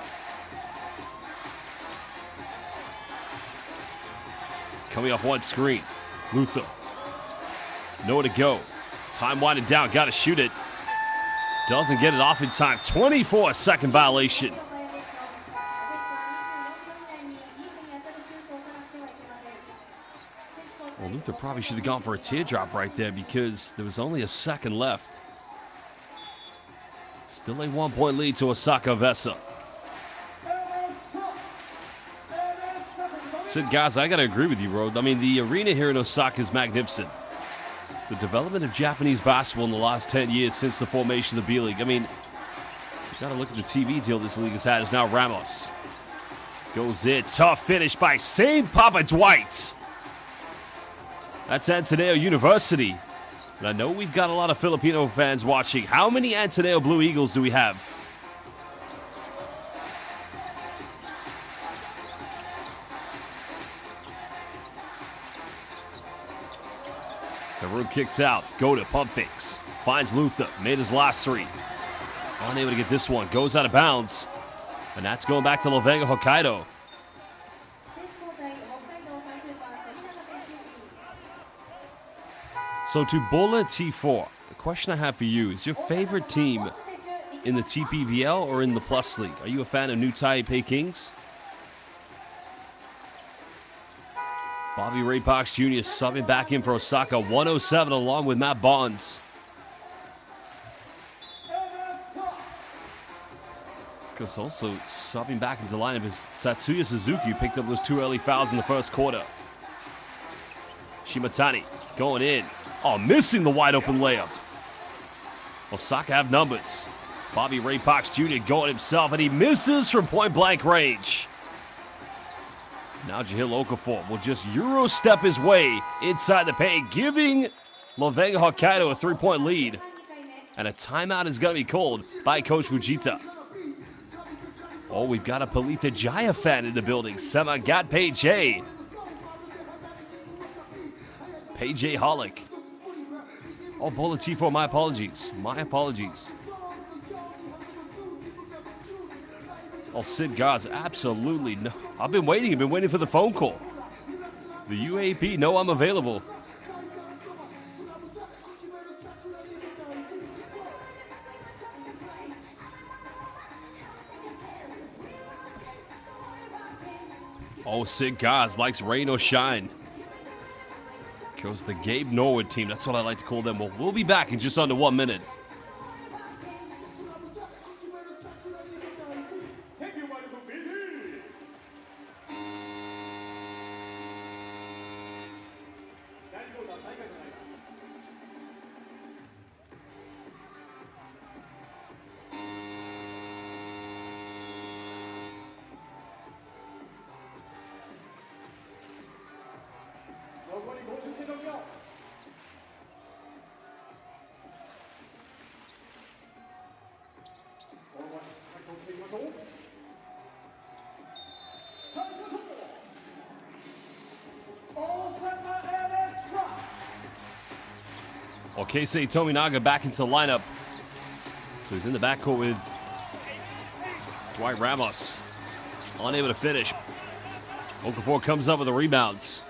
Coming off one screen. Luther. Nowhere to go. Time winding down. Got to shoot it. Doesn't get it off in time. 24-second violation. Well, Luther probably should have gone for a teardrop right there because there was only a second left. Still a 1-point lead to Osaka EVESSA. Sid, guys, I got to agree with you, bro. I mean, the arena here in Osaka is magnificent. The development of Japanese basketball in the last 10 years since the formation of the B.LEAGUE. I mean, you got to look at the TV deal this league has had. Is now Ramos. Goes in. Tough finish by St. Papa Dwight. That's Ateneo University. And I know we've got a lot of Filipino fans watching. How many Ateneo Blue Eagles do we have? The room kicks out. Go to pump fakes. Finds Luther. Made his last three. Unable to get this one. Goes out of bounds. And that's going back to LEVANGA Hokkaido. So to Bola T4, the question I have for you is your favorite team in the TPBL or in the Plus League? Are you a fan of New Taipei Kings? Bobby Ray Parks Jr. subbing back in for Osaka, 107 along with Matt Bonds. Because also subbing back into the lineup is Tatsuya Suzuki, who picked up those 2 early fouls in the first quarter. Shimatani going in. Oh, missing the wide open layup. Osaka have numbers. Bobby Ray Parks Jr. going himself, and he misses from point blank range. Now Jahil Okafor will just Euro step his way inside the paint, giving LEVANGA Hokkaido a 3-point lead. And a timeout is going to be called by Coach Fujita. Oh, we've got a Palita Jaya fan in the building. Sema got Pei-J. Pei-J Hollick. Oh, Bola T4, my apologies. My apologies. Oh, Sid Gaz, absolutely no. I've been waiting for the phone call. The UAP, no, I'm available. Oh, Sid Gaz likes rain or shine. Goes the Gabe Norwood team. That's what I like to call them. Well, we'll be back in just under 1 minute. Keisei Tominaga back into the lineup. So he's in the backcourt with Dwight Ramos. Unable to finish. Okafor comes up with the rebounds.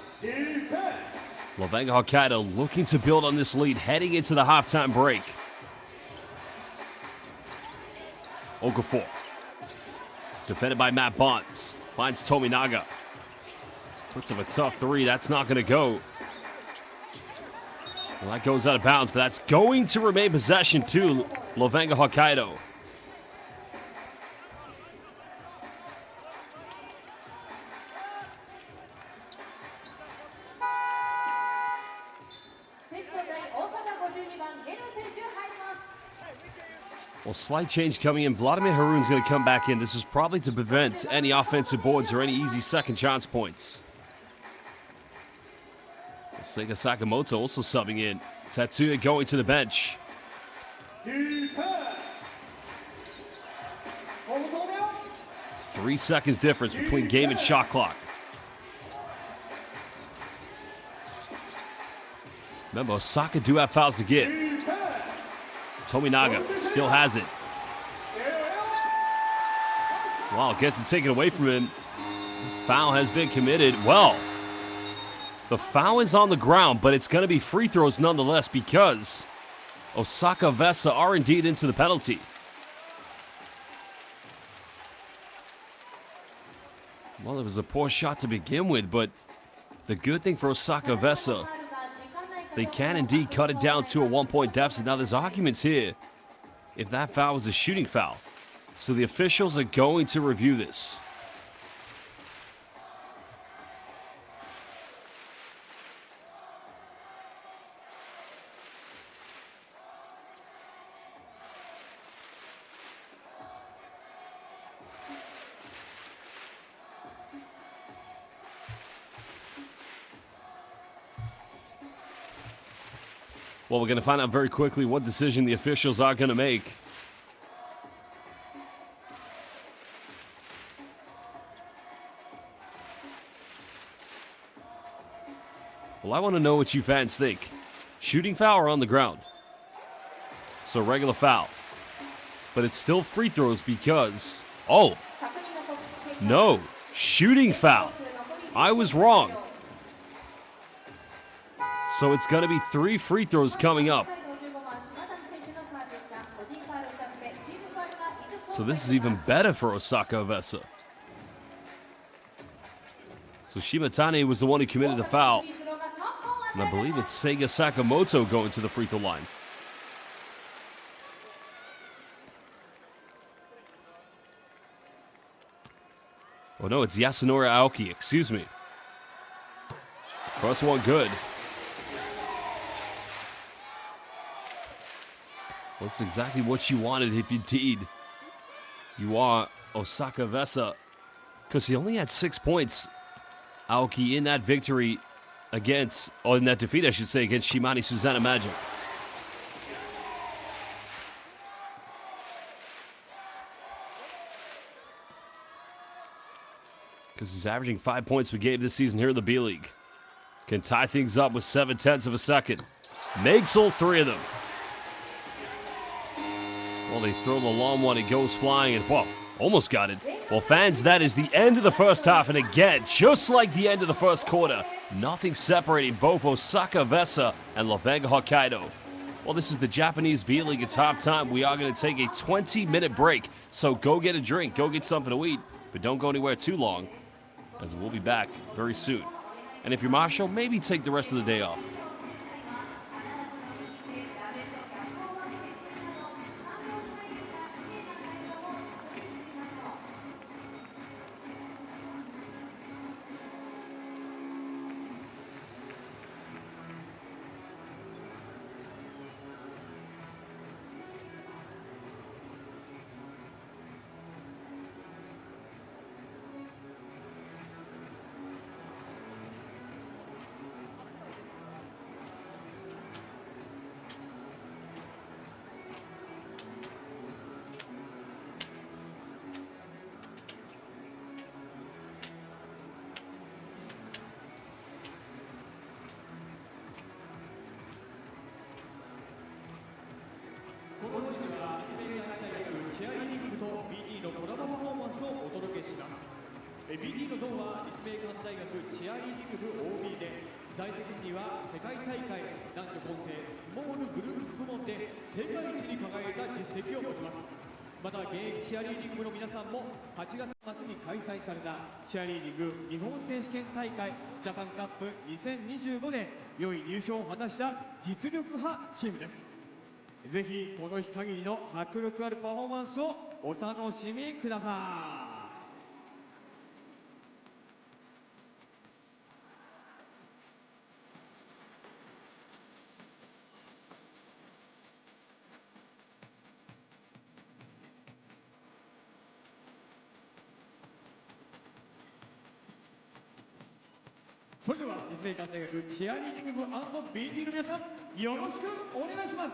LEVANGA Hokkaido looking to build on this lead heading into the halftime break. Okafor. Defended by Matt Bonds. Finds Tominaga. Puts up a tough three. That's not going to go. Well, that goes out of bounds, but that's going to remain possession to LEVANGA Hokkaido. Well, slight change coming in. Vladimir Harun's going to come back in. This is probably to prevent any offensive boards or any easy second chance points. Seiga Sakamoto also subbing in. Tatsuya going to the bench. 3 seconds difference between game and shot clock. Remember, Osaka do have fouls to give. Tominaga still has it. Wow, gets it taken away from him. Foul has been committed. Well, the foul is on the ground, but it's going to be free throws nonetheless because Osaka EVESSA are indeed into the penalty. Well, it was a poor shot to begin with, but the good thing for Osaka EVESSA, they can indeed cut it down to a 1-point deficit. Now, there's arguments here if that foul was a shooting foul. So the officials are going to review this. Well, we're going to find out very quickly what decision the officials are going to make. Well, I want to know what you fans think. Shooting foul or on the ground? So regular foul. But it's still free throws because... Oh! No! Shooting foul! I was wrong. So it's going to be 3 free throws coming up. So this is even better for Osaka EVESSA. So Shimatane was the one who committed the foul. And I believe it's Seiga Sakamoto going to the free throw line. Oh no, it's Yasunori Aoki, excuse me. First one good. Well, that's exactly what you wanted if indeed you are Osaka EVESSA. Because he only had 6 points, Aoki, in that victory against, or in that defeat, I should say, against Shimane Susanna Magic. Because he's averaging 5 points per game this season here in the B-League. Can tie things up with 7/10 of a second. Makes all 3 of them. Well, they throw the long one. It goes flying and, whoa, almost got it. Well, fans, that is the end of the first half. And again, just like the end of the first quarter, nothing separating both Osaka EVESSA and LEVANGA Hokkaido. Well, this is the Japanese B-League. It's halftime. We are going to take a 20-minute break. So go get a drink. Go get something to eat. But don't go anywhere too long, as we'll be back very soon. And if you're Marshall, maybe take the rest of the day off. B.LEAGUE の同は立命館大学チアリーディング部 OB で、在籍時には世界大会男女混成スモールグループス部門で世界一に輝いた実績を持ちます。また現役チアリーディング部の皆さんも8月末に開催されたチアリーディング日本選手権大会ジャパンカップ2025で良い入賞を果たした実力派チームです。ぜひこの日限りの迫力あるパフォーマンスをお楽しみください。それでは立命館大学チアリーディング部 &BT の皆さん、よろしくお願いします。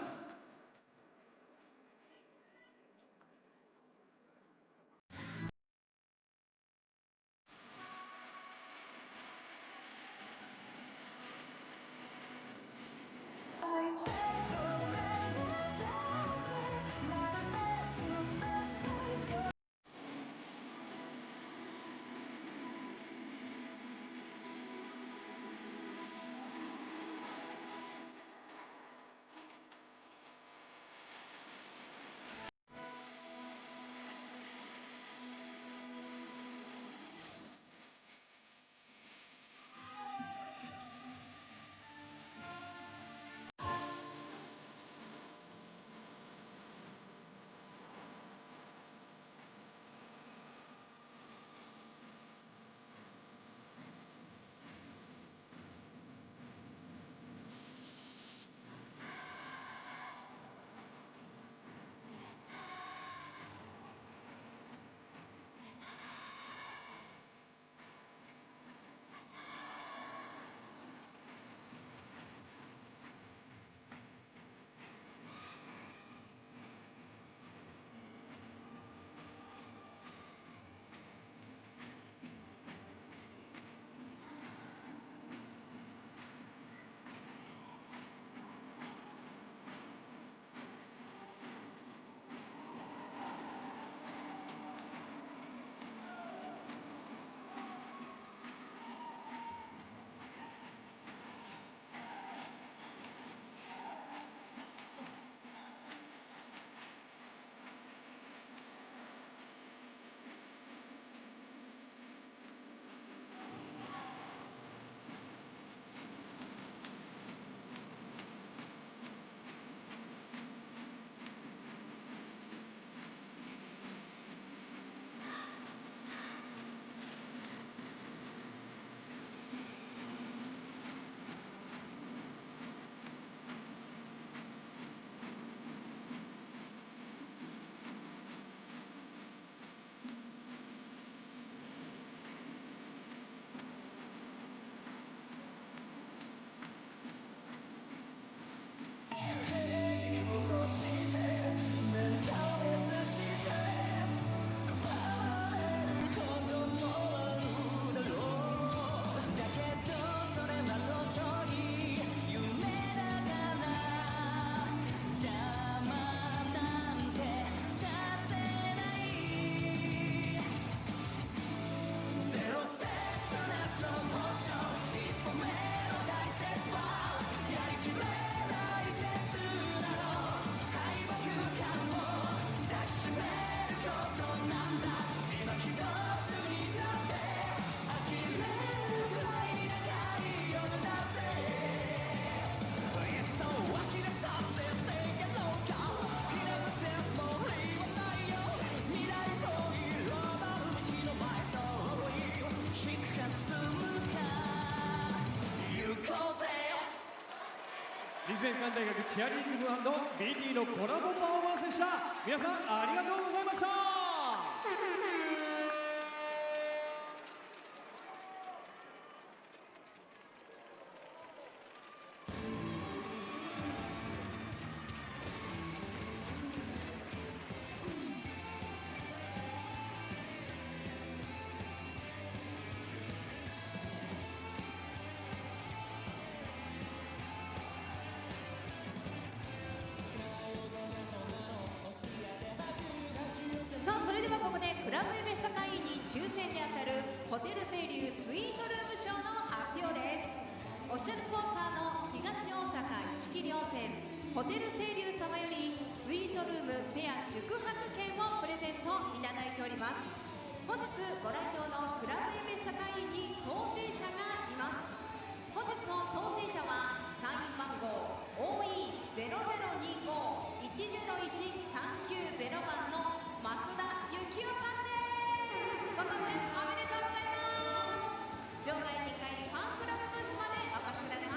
立命館大学チアリーディング部 &BT のコラボパフォーマンスでした。皆さんありがとうございました。さあ、それではここでクラブエベッサ会員に抽選で当たるホテル清流スイートルーム賞の発表です。オフィシャルスポンサーの東大阪一木料店ホテル清流様よりスイートルームペア宿泊券をプレゼントいただいております。本日ご来場のクラブエベッサ会員に当選者がいます。本日の当選者は会員番号 OE0025-101-390 番の増田幸雄さんです。ご当選おめでとうございます。場外2階ファンクラブブースまでお越しください。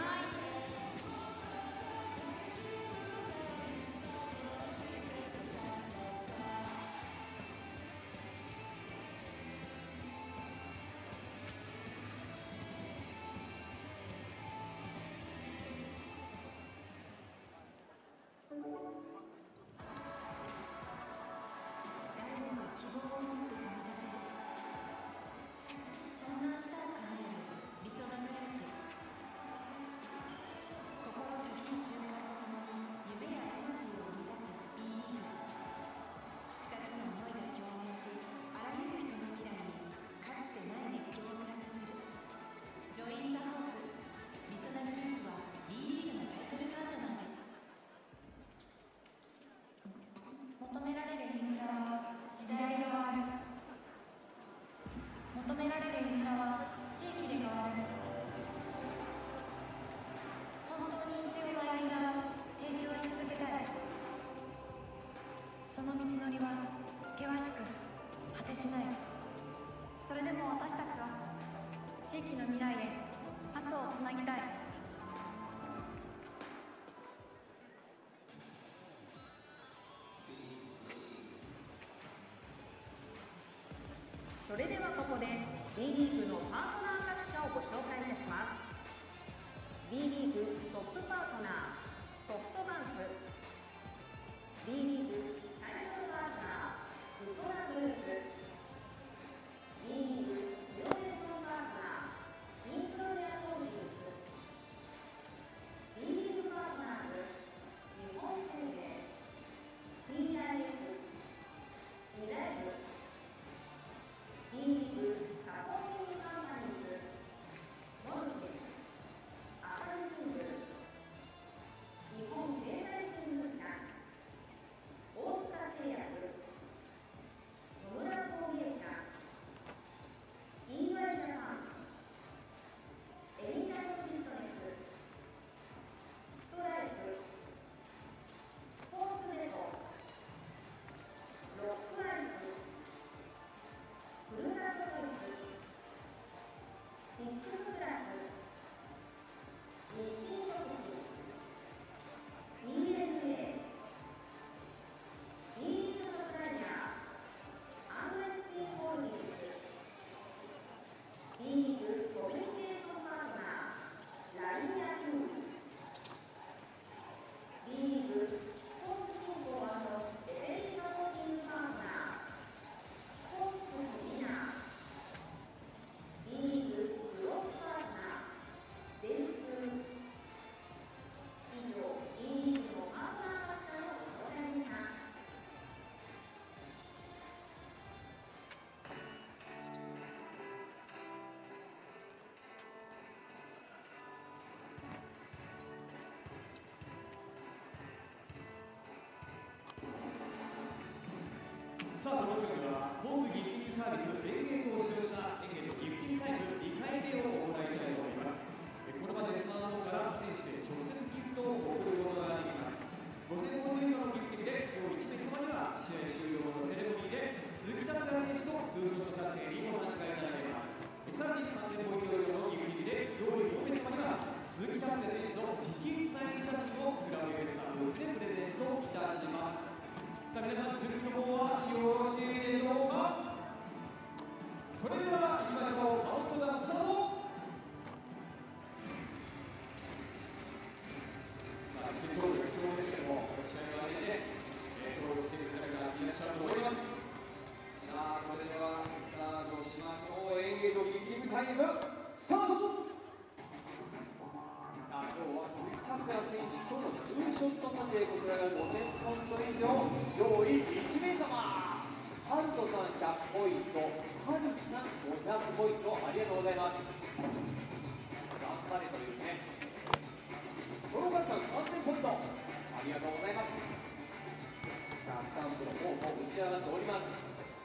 の道のりは険しく果てしない。それでも私たちは地域の未来へパスをつなぎたい。それではここで B リーグのパートナー各社をご紹介いたします。 B リーグトップパートナーソフトバンク、 B リーグタイトルパートナールソナグループ、 B リーグイノベーションパートナーインフロデアホールディングス、 B リーグパートナーズ日本生命、 TIS、 リライブ、 B リーグサポーティングカンパニーズ、モルケン、朝日新聞、日本経済新聞社、大塚製薬、野村工芸社、EY ジャパン、エニタイムフィットネス、ストライク、スポーツレコ、ロックアイス、ふるさとチョイス、ディックスプラス、日清食品、 DNA、 B リーグサプライヤー R.S.T ホールディングス、 B リーグコミュニケーションパートナー LINE 野球、 B リーグスポーツ振興&レフェリーサポーティングパートナースポーツポスミナー、 B リーググロースパートナー電通。以上 B リーグのパートナー各社のご紹介でした。さあ、この時間ではスポーツギフティングサービス連携を使用した演芸のギフティングタイム2回目を行いたいと思います。この場でレスナーの方から選手へ直接ギフトを送ることができます。5000本以上のギフティングで上位1名様には試合終了後のセレモニーで鈴木拓也選手とツーショット撮影にご参加いただけます。さらに3000本以上のギフティングで上位4名様には鈴木拓也選手の直筆サイン写真をクラブウェブサービスでプレゼントいたします。さあ、皆さん準備の方はよろしいでしょうか。それでは行きましょう。カウントダウンスタート。チケット登録が必要ですけども、こちらにはね、登録している方がいらっしゃると思います。さあ、それではスタートしましょう。演芸のギフティングタイムスタート。今日は鈴木拓也選手とのツーショット撮影、こちらが5000ポイント以上、上位1名様、ハルトさん100ポイント、ハルさん500ポイント、ありがとうございます。頑張れというね。トロガルさん3000ポイント、ありがとうございます。さあ、スタンプの方も打ち上がっております。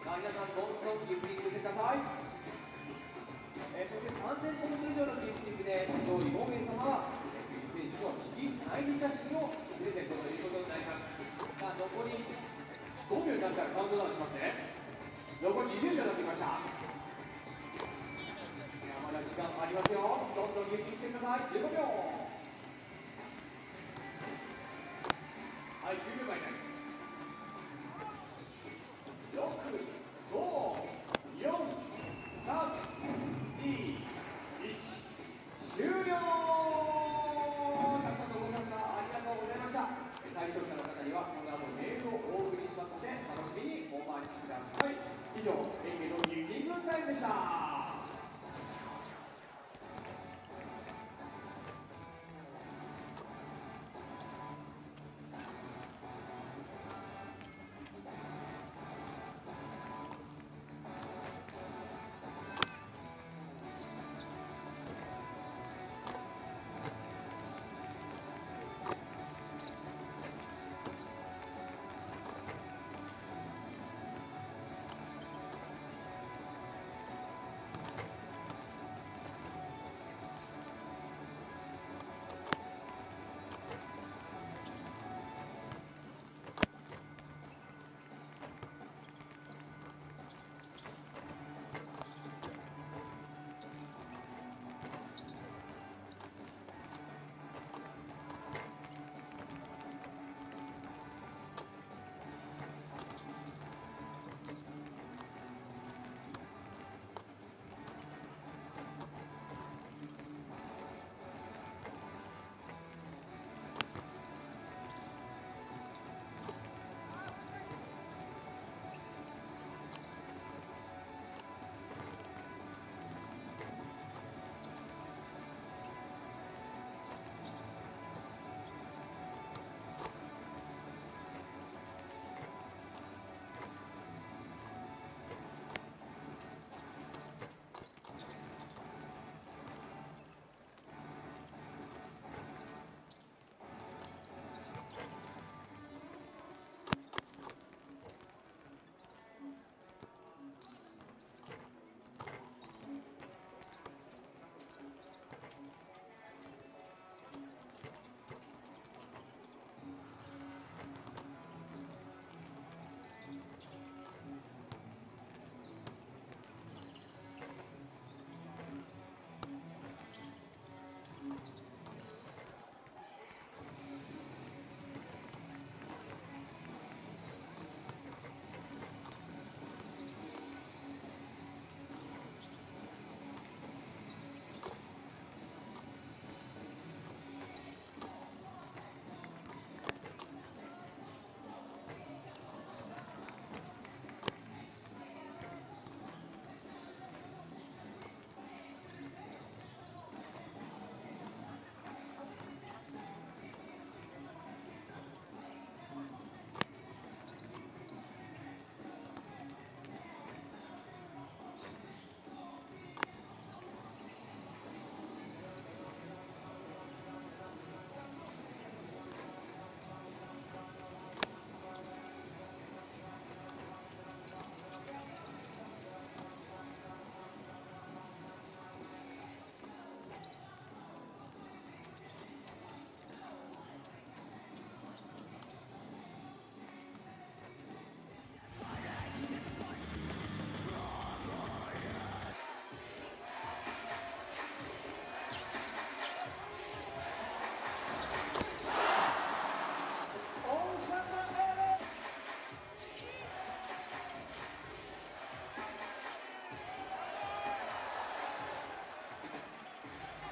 さあ、皆さんどんどんギフティングしてください。そして3000ポイント以上のギフティングで上位5名様は鈴木選手の直筆サイン写真をプレゼントということになります。さあ、残り5秒になったらカウントダウンしますね。残り20秒になってきました。さあ、まだ時間ありますよ。どんどんギフティングしてください。15秒。はい、10秒前です。6、5、4、3、2、1、終了。たくさんのご参加ありがとうございました。対象者の方にはこの後メールをお送りしますので、楽しみにお待ちください。以上、演芸のギフティングタイムでした。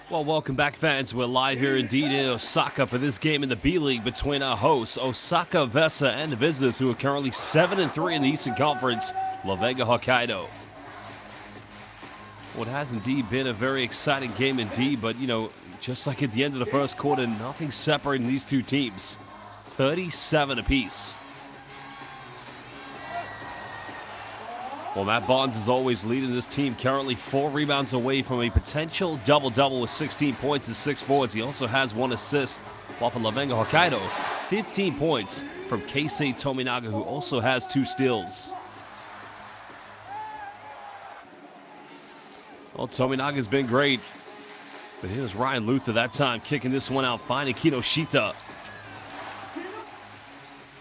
Well, welcome back, fans. We're live here indeed in Osaka for this game in the B-League between our hosts, Osaka EVESSA, and the visitors, who are currently 7-3 in the Eastern Conference, LEVANGA Hokkaido. Well, it has indeed been a very exciting game indeed, but, you know, just like at the end of the first quarter, nothing separating these two teams. 37 apiece. Well, Matt Barnes is always leading this team, currently 4 rebounds away from a potential double-double with 16 points and 6 boards. He also has 1 assist, while for LEVANGA Hokkaido, 15 points from Keisei Tominaga, who also has 2 steals. Well, Tominaga's been great, but here's Ryan Luther that time kicking this one out, finding Kinoshita.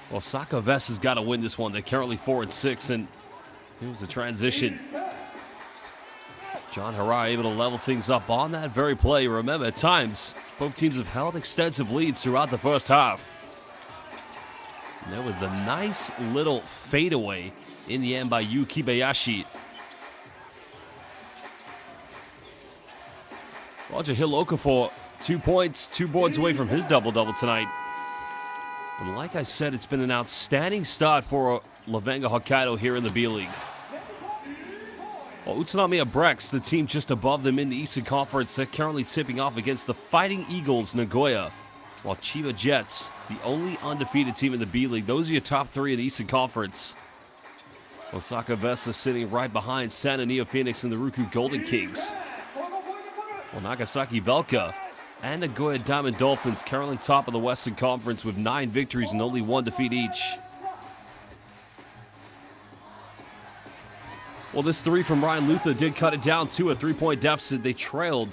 Well, Osaka EVESSA's got to win this one. They're currently 4-6, and here's the transition. John Harai able to level things up on that very play. Remember, at times, both teams have held extensive leads throughout the first half. And there was the nice little fadeaway in the end by Yu Kibayashi. Roger Hill for 2 points, 2 boards away from his double-double tonight. And like I said, it's been an outstanding start for LEVANGA Hokkaido here in the B-League. Well, Utsunomiya Brex, the team just above them in the Eastern Conference, they're currently tipping off against the Fighting Eagles Nagoya, while Chiba Jets, the only undefeated team in the B-League. Those are your top 3 in the Eastern Conference. Osaka EVESSA sitting right behind Santa Neo Phoenix and the Ruku Golden Kings. Well, Nagasaki Velka and Nagoya Diamond Dolphins currently top of the Western Conference with 9 victories and only 1 defeat each. Well, this 3 from Ryan Luther did cut it down to a 3-point deficit. They trailed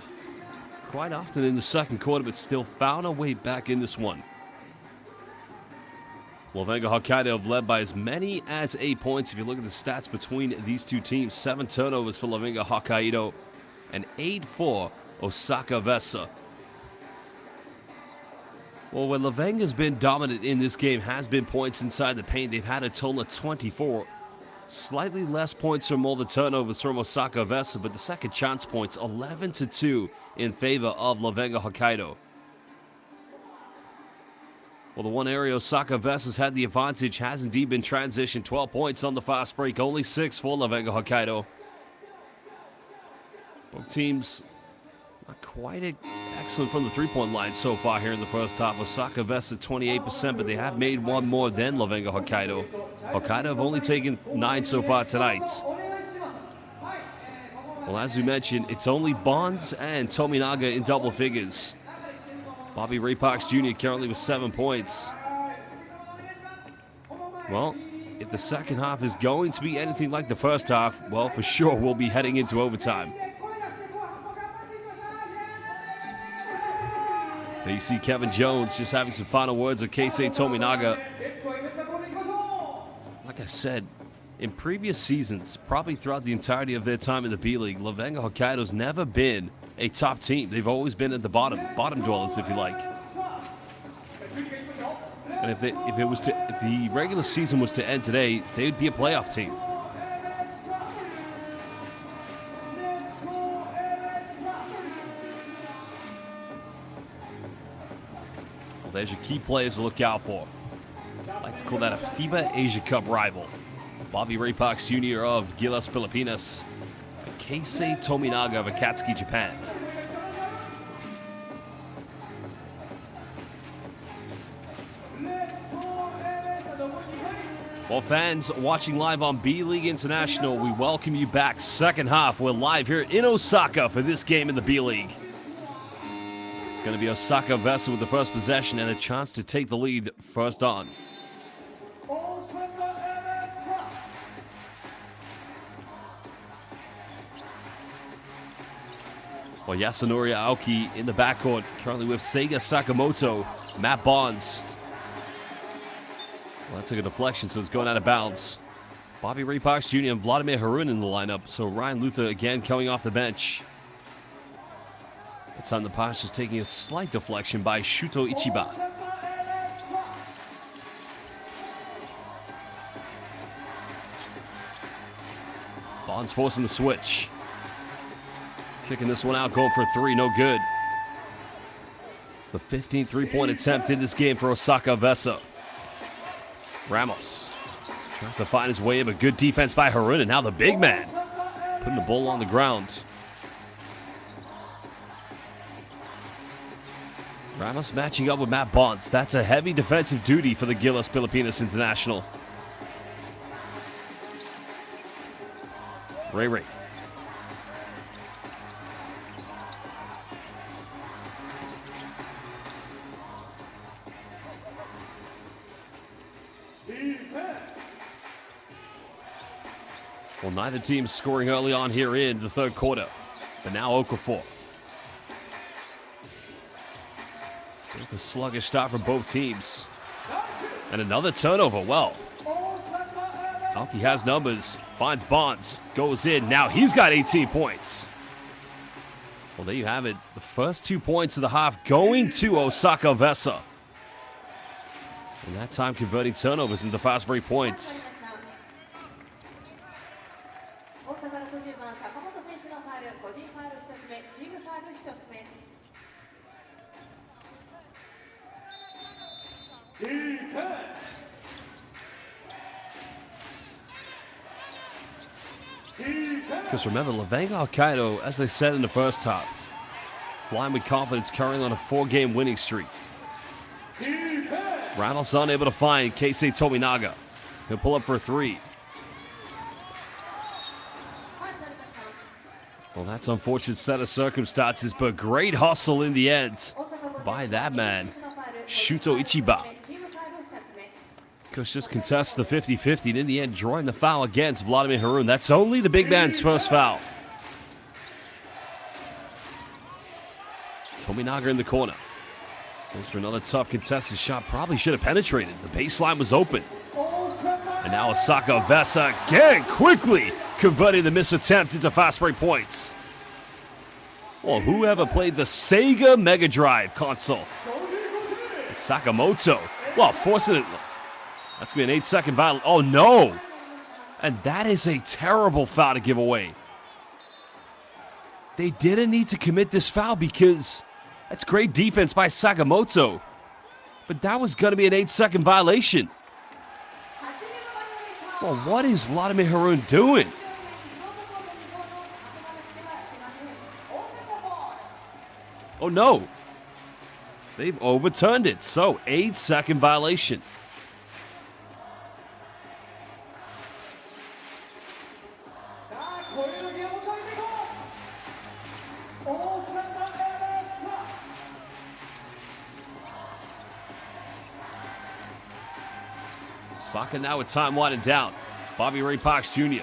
quite often in the second quarter, but still found a way back in this one. LEVANGA Hokkaido have led by as many as 8 points. If you look at the stats between these two teams, 7 turnovers for LEVANGA Hokkaido and 8 for Osaka EVESSA. Well, where LEVANGA's been dominant in this game has been points inside the paint. They've had a total of 24. Slightly less points from all the turnovers from Osaka EVESSA, but the second chance points, 11-2 in favor of LEVANGA Hokkaido. Well, the one area Osaka EVESSA's had the advantage has indeed been transition. 12 points on the fast break, only 6 for LEVANGA Hokkaido. Both teams not quite excellent from the three-point line so far here in the first half. Osaka EVESSA 28%, but they have made 1 more than LEVANGA Hokkaido. Hokkaido have only taken 9 so far tonight. Well, as we mentioned, it's only Bonds and Tominaga in double figures. Bobby Ray Parks Jr. currently with 7 points. Well, if the second half is going to be anything like the first half, well, for sure we'll be heading into overtime. There you see Kevin Jones just having some final words with Keisei Tominaga. Like I said, in previous seasons, probably throughout the entirety of their time in the B-League, LEVANGA Hokkaido's never been a top team. They've always been at the bottom dwellers, if you like. And if the regular season was to end today, they would be a playoff team. There's your key players to look out for. I like to call that a FIBA Asia Cup rival. Bobby Ray Parks Jr. of Gilas Pilipinas and Keisei Tominaga of Akatsuki, Japan. Well, fans watching live on B-League International, we welcome you back. Second half, we're live here in Osaka for this game in the B-League. It's going to be Osaka EVESSA with the first possession and a chance to take the lead first on. Well, Yasunori Aoki in the backcourt, currently with Seiga Sakamoto, Matt Bonds. Well, that took a deflection, so it's going out of bounds. Bobby Ray Parks Jr. and Vladimir Harun in the lineup, so Ryan Luther again coming off the bench. It's on the pass, just taking a slight deflection by Shuto Ichiba. Bonds forcing the switch. Kicking this one out, going for 3, no good. the 15th three-point attempt in this game for Osaka EVESSA. Ramos tries to find his way in, but good defense by Harun, and now the big man putting the ball on the ground. Ramos matching up with Matt Bonds. That's a heavy defensive duty for the Gilas Pilipinas International. Ray. Well, neither team scoring early on here in the third quarter. But now Okafor. A sluggish start from both teams. And another turnover. Well, Alki has numbers. Finds Bonds. Goes in. Now he's got 18 points. Well, there you have it. The first 2 points of the half going to Osaka EVESSA. And that time converting turnovers into fast break points. Because remember, LEVANGA Hokkaido, as I said in the first half, flying with confidence, carrying on a 4-game winning streak. Ramos unable to find Keisei Tominaga. He'll pull up for a 3. Well, that's an unfortunate set of circumstances, but great hustle in the end by that man, Shuto Ichiba. Coach just contests the 50-50, and in the end, drawing the foul against Vladimir Harun. That's only the big man's first foul. Tominaga in the corner. Goes for another tough contested shot. Probably should have penetrated. The baseline was open. And now Osaka EVESSA again quickly converting the missed attempt into fast break points. Well, whoever played the Sega Mega Drive console? It's Sakamoto. Well, forcing it. That's going to be an 8-second violation. Oh, no. And that is a terrible foul to give away. They didn't need to commit this foul because that's great defense by Sakamoto. But that was going to be an 8-second violation. Well, what is Vladimir Harun doing? Oh, no. They've overturned it. So, 8-second violation. Osaka now with time winding down. Bobby Ray Parks Jr.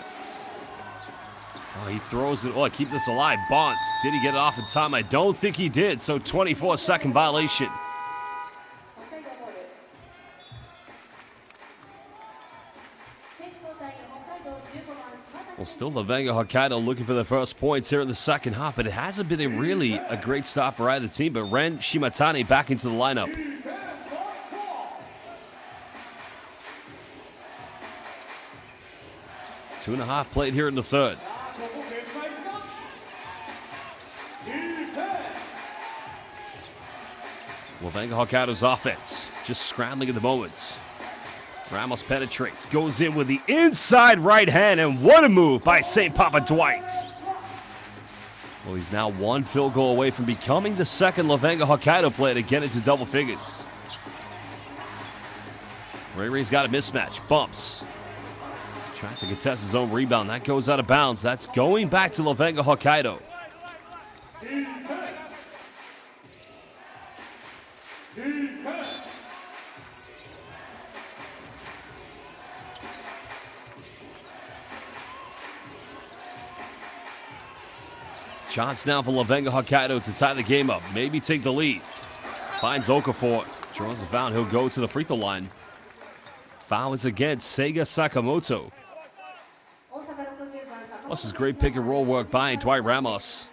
Oh, he throws it. Oh, keep this alive. Bonds. Did he get it off in time? I don't think he did. So 24-second violation. Well, still LEVANGA Hokkaido looking for the first points here in the second half, but it hasn't been a great start for either team. But Ren Shimatani back into the lineup. Two and a half played here in the third. LEVANGA Hokkaido's offense just scrambling at the moment. Ramos penetrates, goes in with the inside right hand, and what a move by St. Papa Dwight. Well, he's now one field goal away from becoming the second LEVANGA Hokkaido player to get into double figures. Ray's got a mismatch, bumps. Tries to contest his own rebound. That goes out of bounds. That's going back to LEVANGA Hokkaido. Chance now for LEVANGA Hokkaido to tie the game up. Maybe take the lead. Finds Okafor. Draws the foul. He'll go to the free throw line. Foul is against Seiga Sakamoto. Plus his great pick and roll work by Dwight Ramos.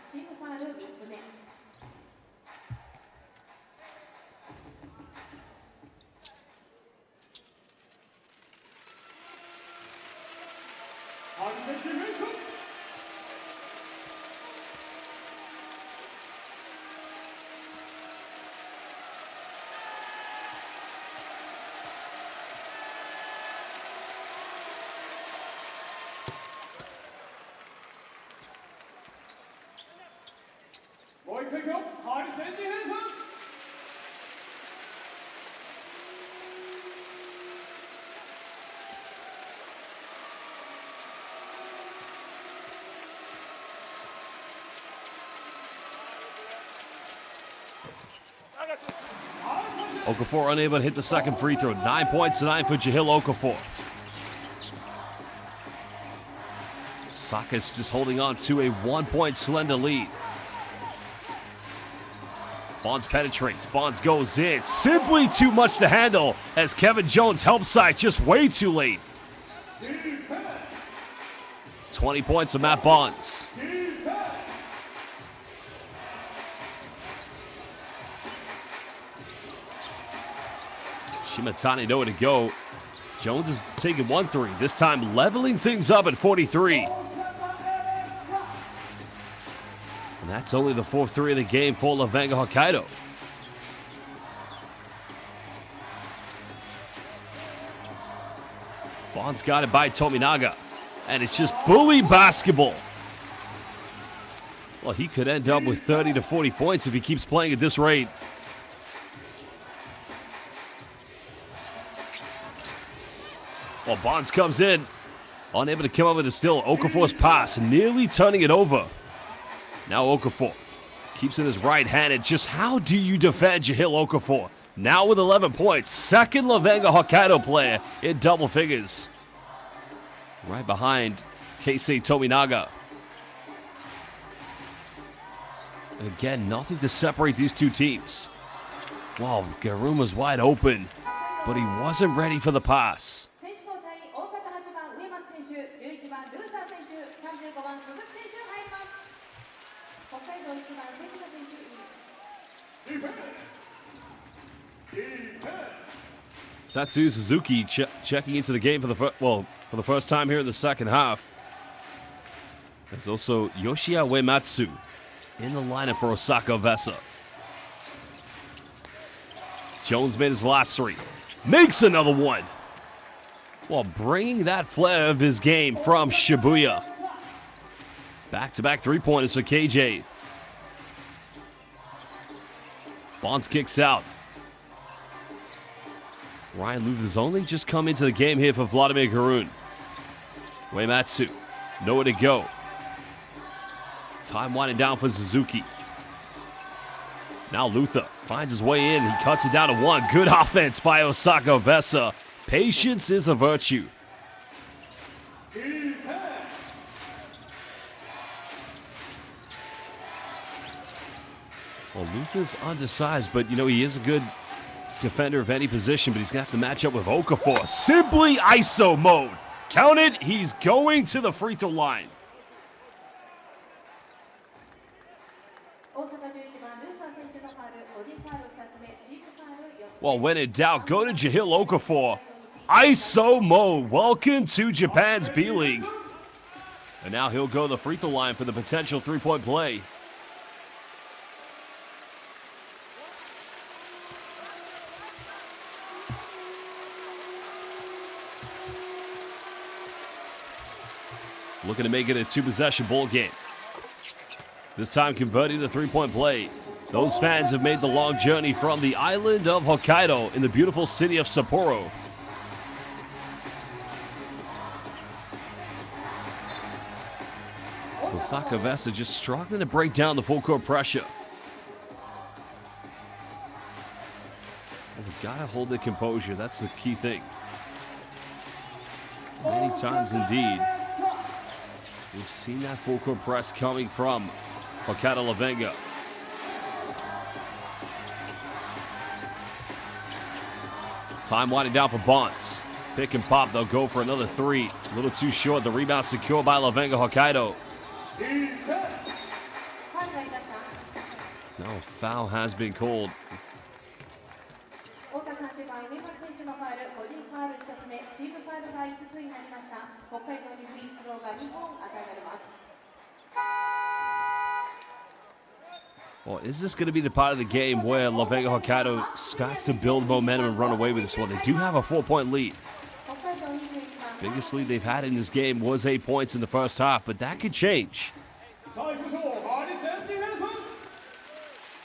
敵のハリセンディフェンス Okafor unable to hit the second free throw. 9 points tonight for Jahil Okafor. Osaka's just holding on to a 1-point slender lead. Bonds penetrates. Bonds goes in. Simply too much to handle as Kevin Jones helps side just way too late. 20 points for Matt Bonds. Shimatani nowhere to go. Jones is taking 1 3, this time leveling things up at 43. And that's only the 4th 3 of the game for LEVANGA Hokkaido. Bonds got it by Tominaga. And it's just bully basketball. Well, he could end up with 30 to 40 points if he keeps playing at this rate. Well, Bonds comes in, unable to come up with a steal. Okafor's pass, nearly turning it over. Now Okafor keeps it his right-handed. Just how do you defend Jahil Okafor? Now with 11 points, second LEVANGA Hokkaido player in double figures. Right behind Keisei Tominaga. And again, nothing to separate these two teams. Wow, Garuma's wide open, but he wasn't ready for the pass. Satsu Suzuki checking into the game for the first time here in the second half. There's also Yoshia Uematsu in the lineup for Osaka EVESSA. Jones made his last 3. Makes another one. While bringing that flair of his game from Shibuya. Back-to-back 3-pointers for KJ. Bonds kicks out. Ryan Luther's only just come into the game here for Vladimir Garun. Uematsu, nowhere to go. Time winding down for Suzuki. Now Luther finds his way in. He cuts it down to 1. Good offense by Osaka EVESSA. Patience is a virtue. Well, Luther's undersized, but he is a good defender of any position, but he's going to have to match up with Okafor. Simply ISO mode. Count it. He's going to the free throw line. Well, when in doubt, go to Jahil Okafor. ISO mode. Welcome to Japan's B.LEAGUE. And now he'll go to the free throw line for the potential 3-point play. Looking to make it a 2-possession ball game. This time converting the 3-point play. Those fans have made the long journey from the island of Hokkaido in the beautiful city of Sapporo. So Osaka EVESSA just struggling to break down the full court pressure. They've got to hold their composure. That's the key thing. Many times indeed, we've seen that full court press coming from Hokkaido LEVANGA. Time winding down for Bonds. Pick and pop, they'll go for another 3. A little too short. The rebound secured by LEVANGA Hokkaido. Now a foul has been called. Well, is this going to be the part of the game where LEVANGA Hokkaido starts to build momentum and run away with this one? They do have a 4-point lead. Biggest lead they've had in this game was 8 points in the first half, but that could change.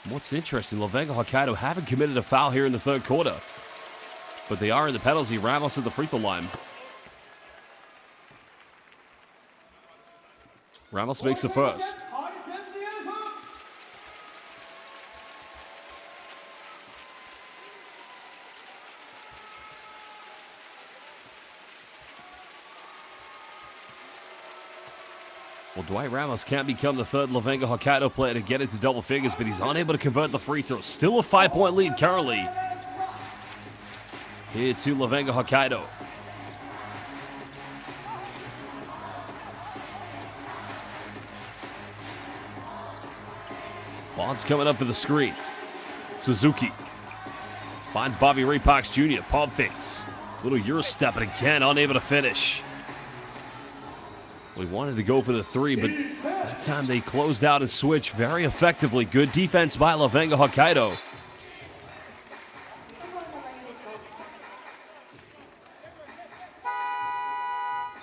What's interesting, LEVANGA Hokkaido haven't committed a foul here in the third quarter. But they are in the penalty. Ramos at the free throw line. Ramos makes the first. Well, Dwight Ramos can't become the third LEVANGA Hokkaido player to get into double figures, but he's unable to convert the free throw. Still a 5-point lead currently. Here to LEVANGA Hokkaido. Bond's coming up for the screen. Suzuki finds Bobby Ray Parks Jr. Palm fakes. Little Euro step, and again unable to finish. We wanted to go for the three, but that time they closed out and switched very effectively. Good defense by LEVANGA Hokkaido.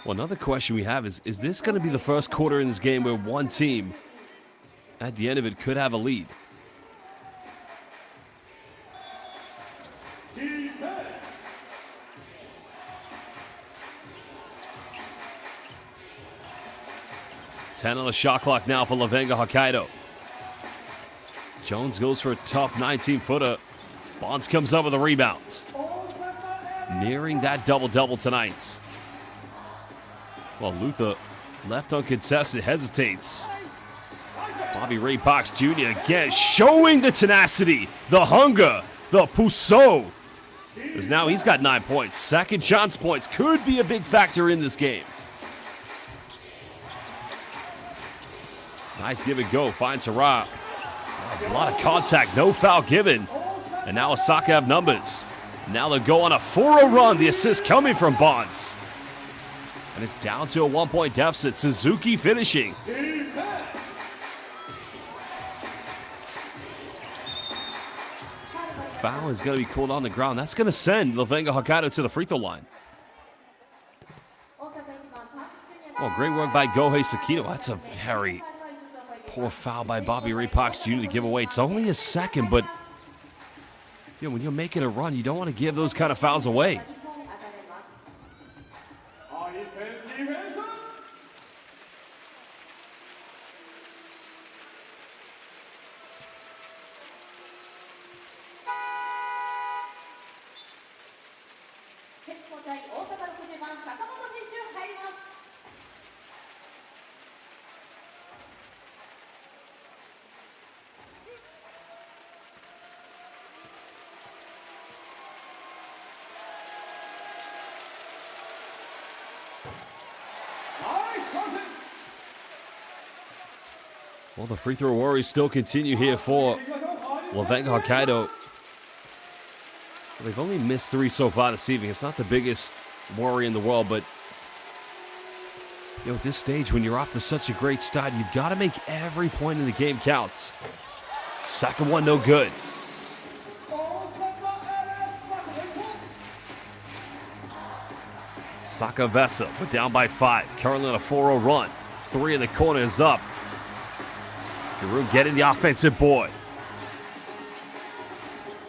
Well, another question we have is this going to be the first quarter in this game where one team, at the end of it, could have a lead? Ten on the shot clock now for LEVANGA Hokkaido. Jones goes for a tough 19-footer. Bonds comes up with a rebound. Nearing that double-double tonight. Well, Luther, left uncontested, hesitates. Bobby Ray Parks Jr. again showing the tenacity, the hunger, the puso. Because now he's got 9 points. Second chance points could be a big factor in this game. Nice give and go, finds Hara. A lot of contact, no foul given. And now Osaka have numbers. Now they'll go on a 4-0 run, the assist coming from Bonds. And it's down to a 1-point deficit. Suzuki finishing. Foul is going to be called on the ground. That's going to send LEVANGA Hokkaido to the free throw line. Oh, great work by Gohei Sakino. That's a very poor foul by Bobby Ray Parks Jr. to give away. It's only a second, but when you're making a run, you don't want to give those kind of fouls away. Well, the free throw worries still continue here for LEVANGA Hokkaido. They've only missed 3 so far this evening. It's not the biggest worry in the world, but at this stage, when you're off to such a great start, you've got to make every point in the game count. Second one, no good. Osaka EVESSA, but down by 5. Currently on a 4-0 run. 3 in the corner is up. Giroux getting the offensive board.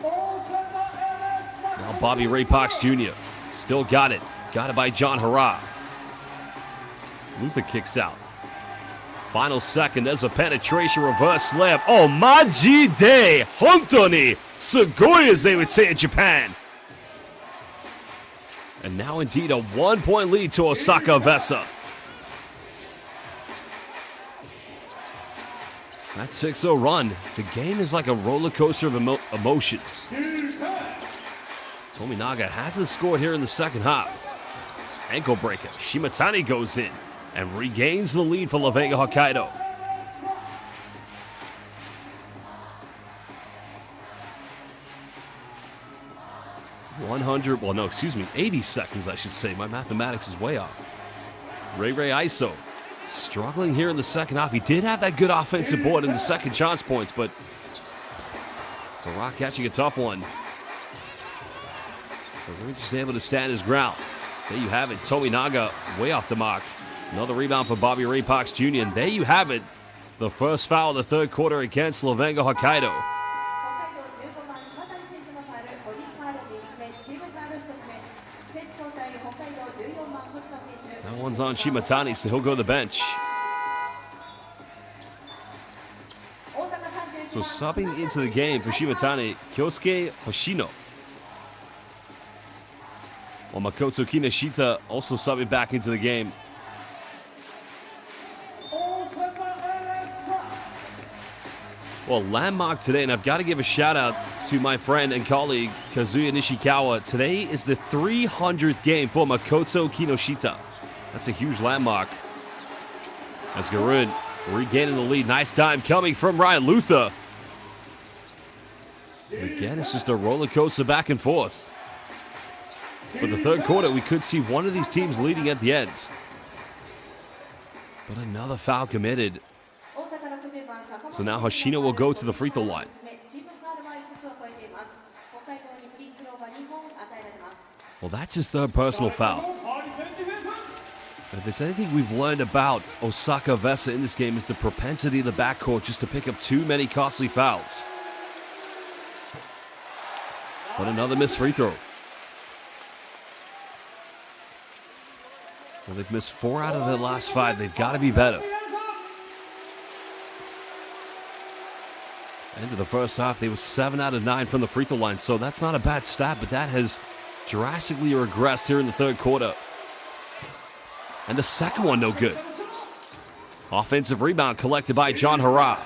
Now Bobby Ray Parks Jr. Still got it. Got it by John Hara. Luther kicks out. Final second. There's a penetration reverse layup. Oh, Maji de Hontoni Sugoi, as they would say in Japan. And now indeed a 1-point lead to Osaka EVESSA. That 6-0 run. The game is like a roller coaster of emotions. Tominaga hasn't scored here in the second half. Ankle breaker. Shimatani goes in and regains the lead for LEVANGA Hokkaido. 80 seconds, I should say. My mathematics is way off. Ray Iso struggling here in the second half. He did have that good offensive board in the second chance points, but the Rock catching a tough one. But we're just able to stand his ground. There you have it. Tominaga way off the mark. Another rebound for Bobby Ray Parks Jr. And there you have it. The first foul of the third quarter against LEVANGA Hokkaido. That one's on Shimatani, so he'll go to the bench. So subbing into the game for Shimatani, Kyosuke Hoshino. While Makoto Kinoshita also subbing back into the game. Well, landmark today, and I've got to give a shout out to my friend and colleague Kazuya Nishikawa. Today is the 300th game for Makoto Kinoshita. That's a huge landmark. As Garud regaining the lead. Nice time coming from Ryan Luther. Again, it's just a roller coaster back and forth. For the third quarter, we could see one of these teams leading at the end. But another foul committed. So now Hoshino will go to the free throw line. Well, that's his third personal foul. And if there's anything we've learned about Osaka EVESSA in this game, is the propensity of the backcourt just to pick up too many costly fouls. But another missed free throw. Well, they've missed 4 out of their last 5. They've got to be better. End of the first half, they were 7 out of 9 from the free throw line, so that's not a bad stat, but that has drastically regressed here in the third quarter. And the second one, no good. Offensive rebound collected by John Hara.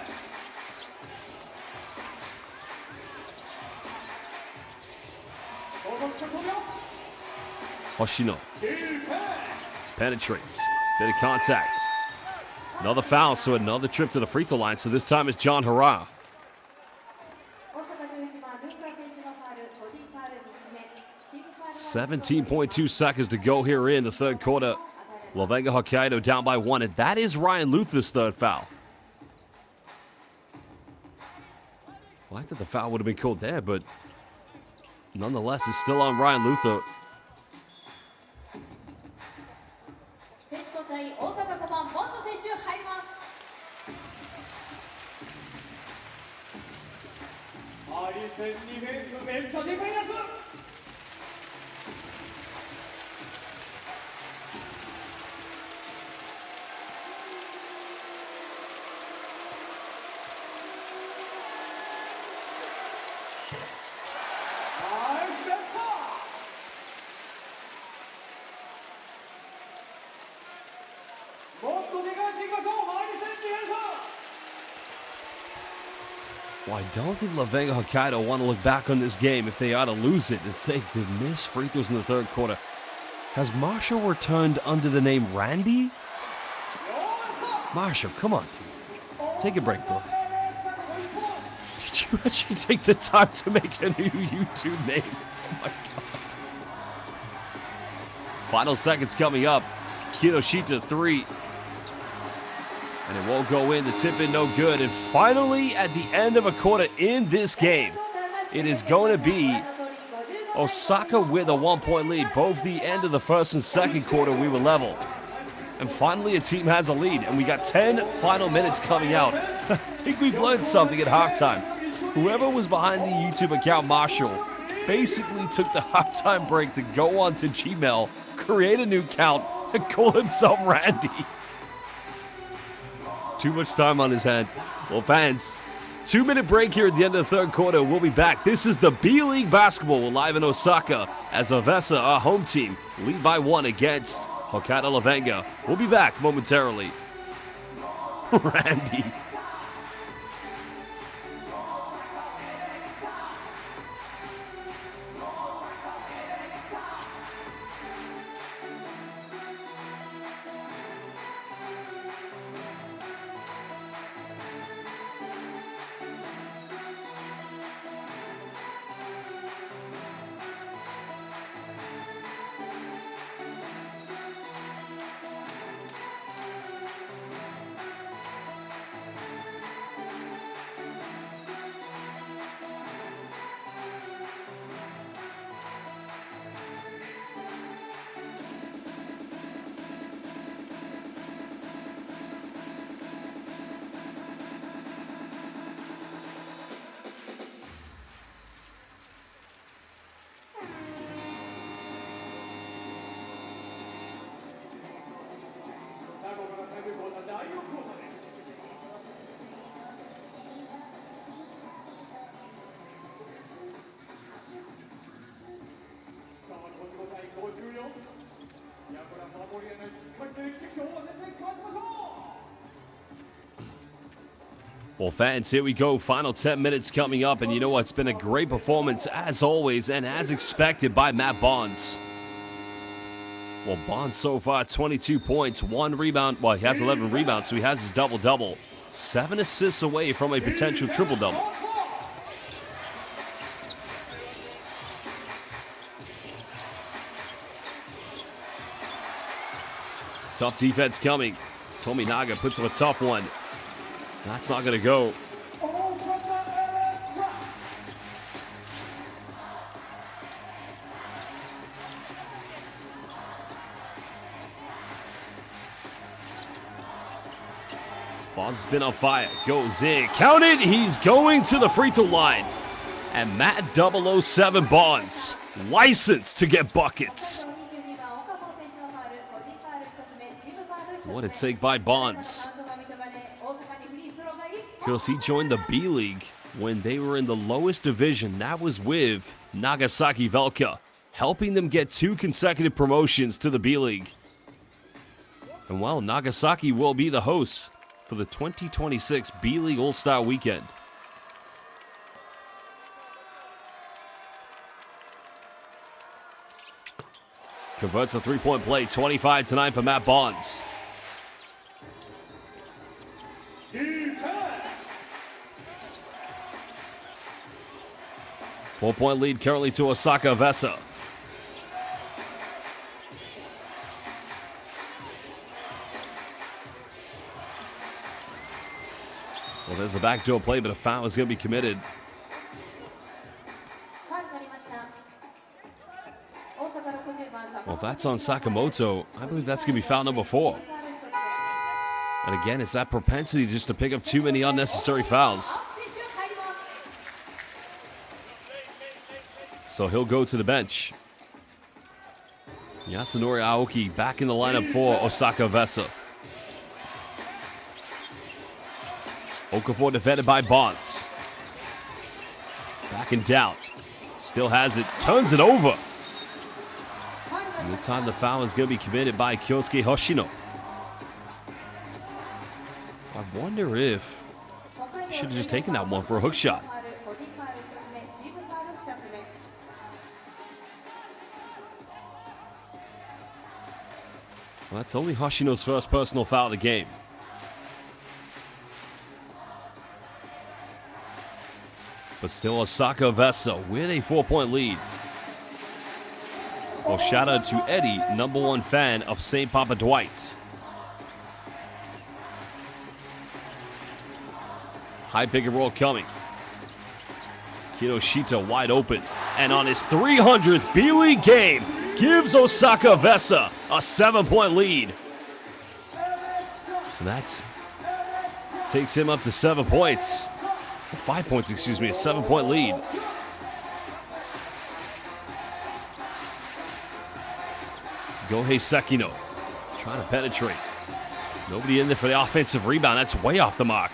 Hoshino penetrates, bit of contact. Another foul, so another trip to the free throw line, so this time it's John Hara. 17.2 seconds to go here in the third quarter. LEVANGA Hokkaido down by 1, and that is Ryan Luther's third foul. Well, I thought the foul would have been called there, but nonetheless, it's still on Ryan Luther. Well, I don't think LEVANGA Hokkaido want to look back on this game if they ought to lose it. It's they miss free throws in the third quarter. Has Marshall returned under the name Randy? Marshall, come on. Take a break, bro. Did you actually take the time to make a new YouTube name? Oh my god. Final seconds coming up. Kinoshita 3. And it won't go in. The tip in, no good. And finally, at the end of a quarter in this game, it is going to be Osaka with a 1-point lead. Both the end of the first and second quarter, we were level. And finally, a team has a lead. And we got 10 final minutes coming out. I think we've learned something at halftime. Whoever was behind the YouTube account, Marshall, basically took the halftime break to go onto Gmail, create a new account, and call himself Randy. Too much time on his hand. Well, fans, 2-minute break here at the end of the third quarter. We'll be back. This is the B.LEAGUE basketball. We're live in Osaka as EVESSA, our home team, lead by 1 against Hokkaido LEVANGA. We'll be back momentarily. Randy. Well, fans, here we go. Final 10 minutes coming up. And you know what? It's been a great performance, as always, and as expected by Matt Bonds. Well, Bonds so far, 22 points, 1 rebound. Well, he has 11 rebounds, so he has his double-double. 7 assists away from a potential triple-double. Tough defense coming. Tominaga puts up a tough one. That's not going to go. Bonds has been on fire. Goes in. Count it. He's going to the free throw line. And Matt 007 Bonds, licensed to get buckets. What a take by Bonds. Because he joined the B.LEAGUE when they were in the lowest division. That was with Nagasaki Velka, helping them get 2 consecutive promotions to the B.LEAGUE. And well, Nagasaki will be the host for the 2026 B.LEAGUE All-Star Weekend. Converts a 3-point play, 25-9 for Matt Bonds. Four-point lead currently to Osaka EVESSA. Well, there's a backdoor play, but a foul is going to be committed. Well, if that's on Sakamoto, I believe that's going to be foul number 4. And again, it's that propensity just to pick up too many unnecessary fouls. So he'll go to the bench. Yasunori Aoki back in the lineup for Osaka EVESSA. Okafor defended by Bonds. Backing down. Still has it. Turns it over. And this time the foul is going to be committed by Kyosuke Hoshino. I wonder if he should have just taken that one for a hook shot. Well, that's only Hoshino's first personal foul of the game. But still Osaka EVESSA with a 4-point lead. Well, shout out to Eddie, #1 fan of St. Papa Dwight. High pick and roll coming. Kinoshita wide open. And on his 300th B.LEAGUE game, gives Osaka EVESSA a 7-point lead. And that takes him up to 7 points. 5 points, excuse me, a 7-point lead. Gohei Sekino trying to penetrate. Nobody in there for the offensive rebound. That's way off the mark.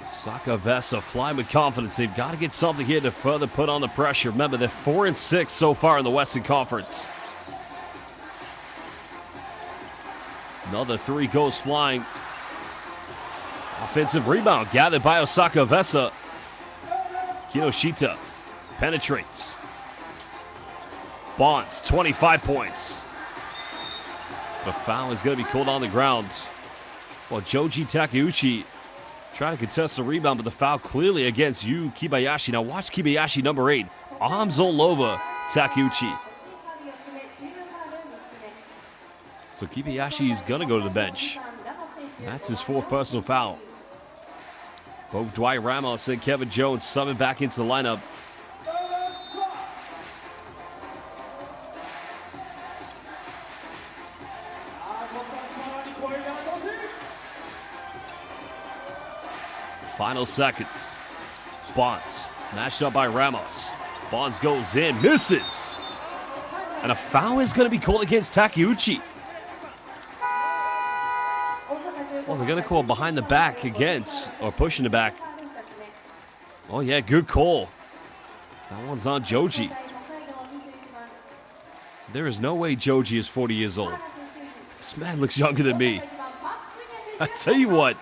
Osaka EVESSA flying with confidence. They've got to get something here to further put on the pressure. Remember, they're 4-6 so far in the Western Conference. Another 3 goes flying. Offensive rebound gathered by Osaka EVESSA. Kinoshita penetrates. Bonds, 25 points. The foul is going to be called on the ground. Well, Joji Takeuchi trying to contest the rebound, but the foul clearly against Yu Kibayashi. Now watch Kibayashi, number 8. Arms all over Takeuchi. So Kibayashi is going to go to the bench. That's his 4th personal foul. Both Dwight Ramos and Kevin Jones summoned back into the lineup. Final seconds. Bonds matched up by Ramos. Bonds goes in, misses. And a foul is going to be called against Takeuchi. Well, they're going to call behind the back against, or pushing the back. Oh, yeah, good call. That one's on Joji. There is no way Joji is 40 years old. This man looks younger than me. I tell you what,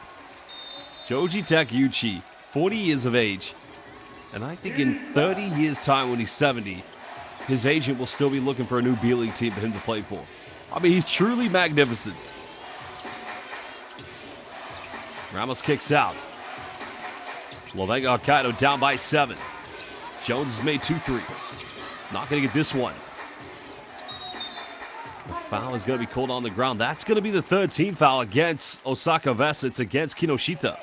Joji Takeuchi, 40 years of age, and I think in 30 years' time when he's 70, his agent will still be looking for a new B.LEAGUE team for him to play for. I mean, he's truly magnificent. Ramos kicks out. LEVANGA Hokkaido down by 7. Jones has made 2 threes. Not going to get this one. The foul is going to be called on the ground. That's going to be the 3rd team foul against Osaka EVESSA. It's against Kinoshita.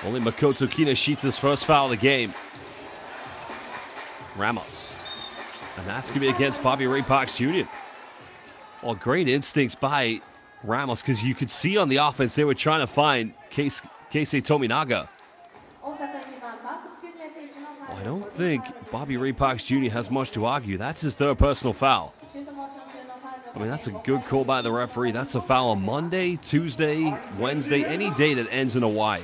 Only Makoto Kinoshita's first foul of the game. Ramos. And that's going to be against Bobby Ray Parks Jr. Well, great instincts by Ramos, because you could see on the offense they were trying to find Keisei Tominaga. Well, I don't think Bobby Ray Parks Jr. has much to argue. That's his 3rd personal foul. I mean, that's a good call by the referee. That's a foul on Monday, Tuesday, Wednesday, any day that ends in a Y.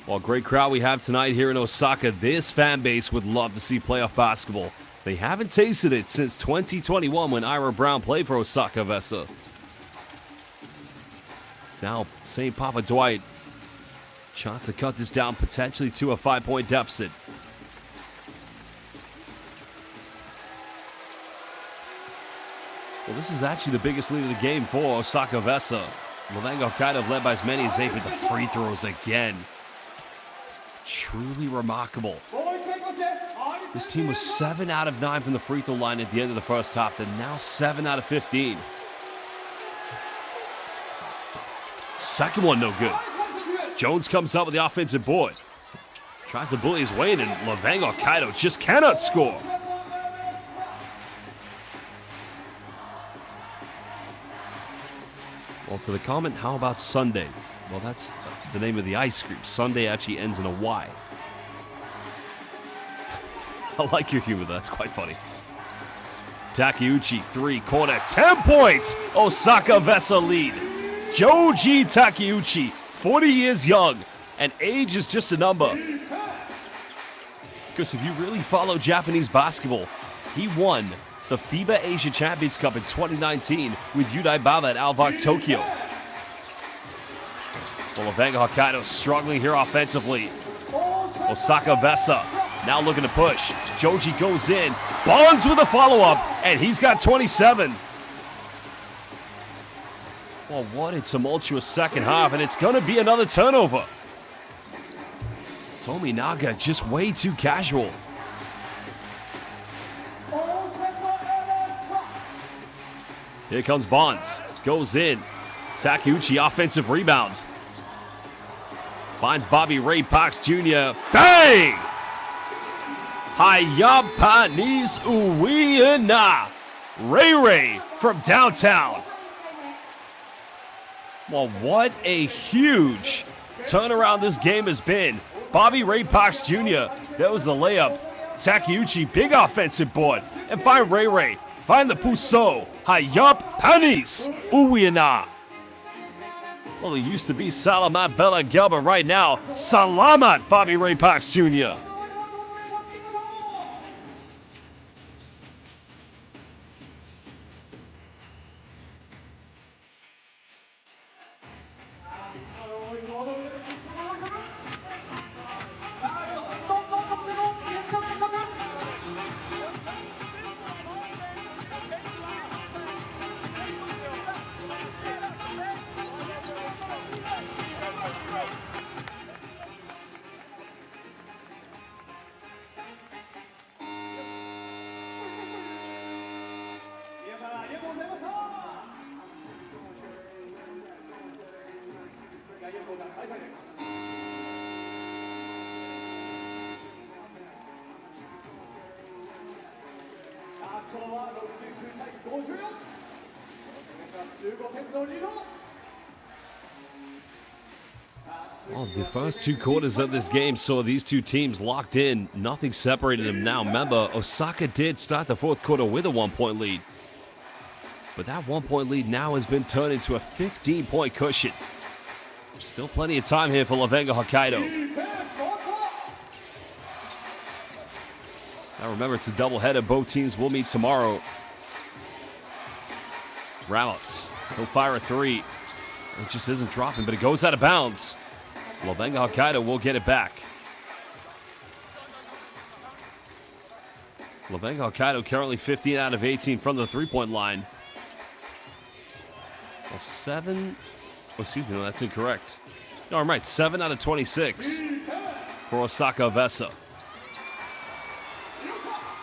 Well, great crowd we have tonight here in Osaka. This fan base would love to see playoff basketball. They haven't tasted it since 2021 when Ira Brown played for Osaka EVESSA. It's now St. Papa Dwight. Chance to cut this down potentially to a 5-point deficit. Well, this is actually the biggest lead of the game for Osaka EVESSA. LEVANGA Hokkaido have led by as many as 8 with the free throws again. Truly remarkable. This team was 7 out of 9 from the free throw line at the end of the first half. They're now 7 out of 15. Second one, no good. Jones comes up with the offensive board. Tries to bully his way in, and LEVANGA Hokkaido just cannot score. Well, to the comment, how about Sunday? Well, that's the name of the ice cream. Sunday actually ends in a Y. I like your humor, that's quite funny. Takeuchi, 3, corner, 10 points! Osaka EVESSA lead. Joji Takeuchi, 40 years young, and age is just a number. Because if you really follow Japanese basketball, he won the FIBA Asia Champions Cup in 2019 with Yudai Baba at Alvak Tokyo. Well, LEVANGA Hokkaido struggling here offensively. Osaka EVESSA now looking to push. Joji goes in. Bonds with a follow-up, and he's got 27. Well, what a tumultuous second half, and it's going to be another turnover. Tominaga just way too casual. Here comes Bonds. Goes in. Takeuchi offensive rebound. Finds Bobby Ray Parks Jr. Bang! Hayapanis Uwiana. Ray from downtown. Well, what a huge turnaround this game has been. Bobby Ray Parks Jr. That was the layup. Takeuchi, big offensive board. And find Ray. Find the Puso. Hayapanis Uwiana. Well, he used to be Salamat Belagal, but right now, Salamat Bobby Ray Parks Jr. Well, the first two quarters of this game saw these two teams locked in. Nothing separated them now. Remember, Osaka did start the fourth quarter with a 1-point lead. But that 1-point lead now has been turned into a 15-point cushion. Still plenty of time here for LEVANGA Hokkaido. Now remember, it's a doubleheader. Both teams will meet tomorrow. Ramos, he'll fire a three. It just isn't dropping, but it goes out of bounds. LEVANGA Hokkaido will get it back. LEVANGA Hokkaido currently 15 out of 18 from the three-point line. Well, no, that's incorrect. No, I'm right, 7 out of 26 for Osaka EVESSA.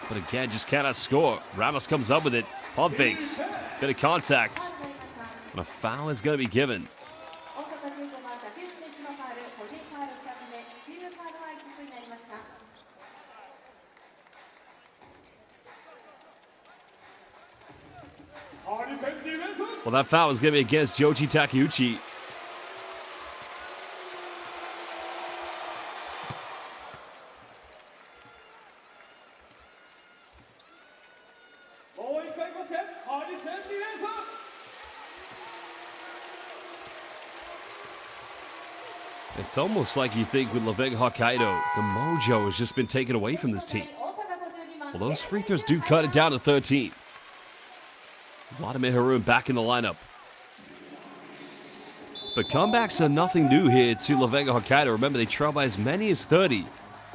But again, just cannot score. Ramos comes up with it. Pump fakes. Bit of contact. And a foul is going to be given. Well, that foul is going to be against Joji Takeuchi. It's almost like you think with LEVANGA Hokkaido, the mojo has just been taken away from this team. Well, those free throws do cut it down to 13. Vladimir Harun back in the lineup. But comebacks are nothing new here to LEVANGA Hokkaido. Remember, they trailed by as many as 30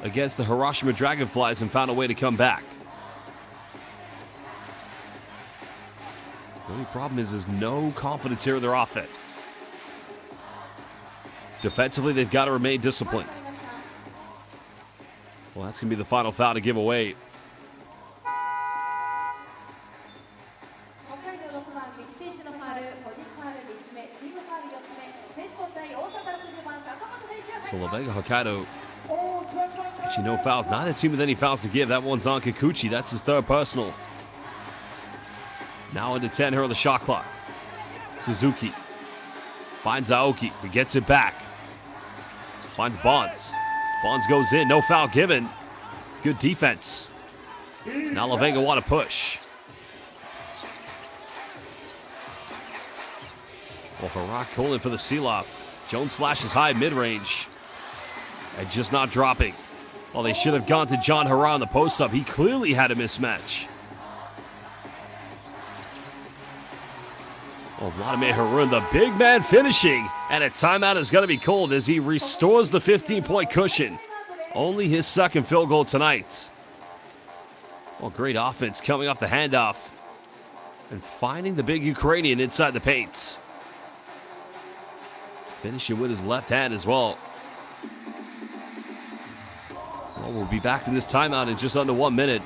against the Hiroshima Dragonflies and found a way to come back. The only problem is there's no confidence here in their offense. Defensively, they've got to remain disciplined. Well, that's going to be the final foul to give away. So LEVANGA Hokkaido, actually no fouls. Not a team with any fouls to give. That one's on Kikuchi. That's his third personal. Now into 10 here on the shot clock. Suzuki finds Aoki. He gets it back. Finds Bonds. Bonds goes in. No foul given. Good defense. Now LEVANGA want to push. Well, Harak calling for the seal-off. Jones flashes high mid-range. And just not dropping. Well, they should have gone to John Harar on the post-up. He clearly had a mismatch. Oh, Vladimir Harun, the big man finishing. And a timeout is going to be called as he restores the 15-point cushion. Only his second field goal tonight. Well, great offense coming off the handoff. And finding the big Ukrainian inside the paint. Finishing with his left hand as well. Well, we'll be back in this timeout in just under 1 minute.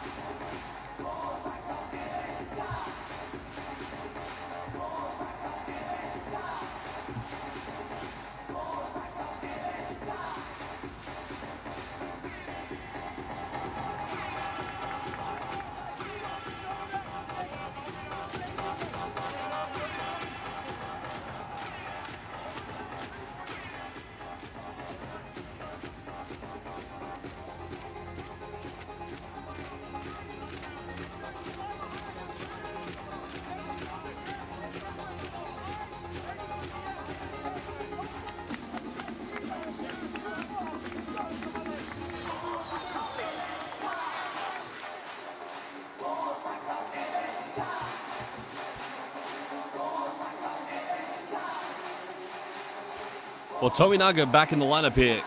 Well, Tominaga back in the lineup here.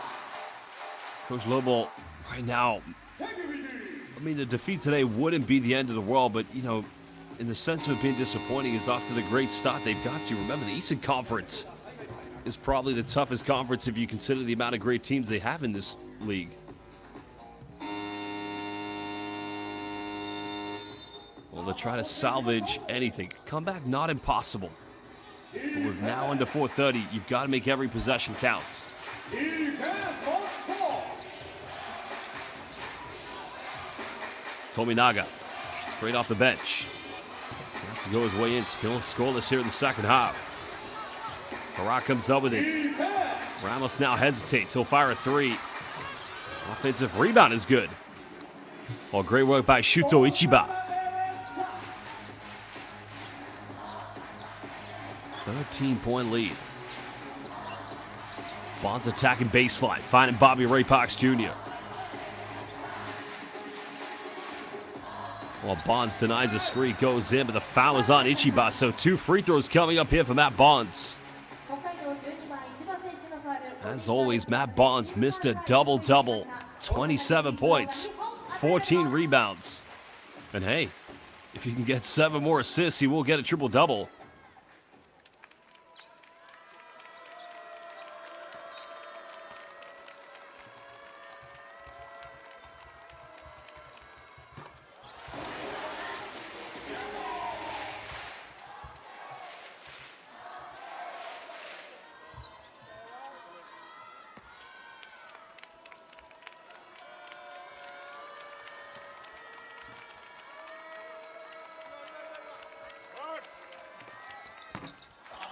Coach Lobo, right now, I mean, the defeat today wouldn't be the end of the world, but, you know, in the sense of it being disappointing, is off to the great start they've got to. Remember, the Eastern Conference is probably the toughest conference if you consider the amount of great teams they have in this league. Well, they'll try to salvage anything. Comeback, not impossible. But we're now under 4:30. You've got to make every possession count. Tominaga, straight off the bench. Has to go his way in. Still scoreless here in the second half. Harak comes up with it. Ramos now hesitates. He'll fire a three. Offensive rebound is good. Well, great work by Shuto Ichiba. 13-point lead. Bonds attacking baseline, finding Bobby Ray Parks Jr. Well, Bonds denies the screen, goes in, but the foul is on Ichiba. So 2 free throws coming up here for Matt Bonds. As always, Matt Bonds missed a double-double. 27 points, 14 rebounds. And hey, if you can get 7 more assists, he will get a triple-double.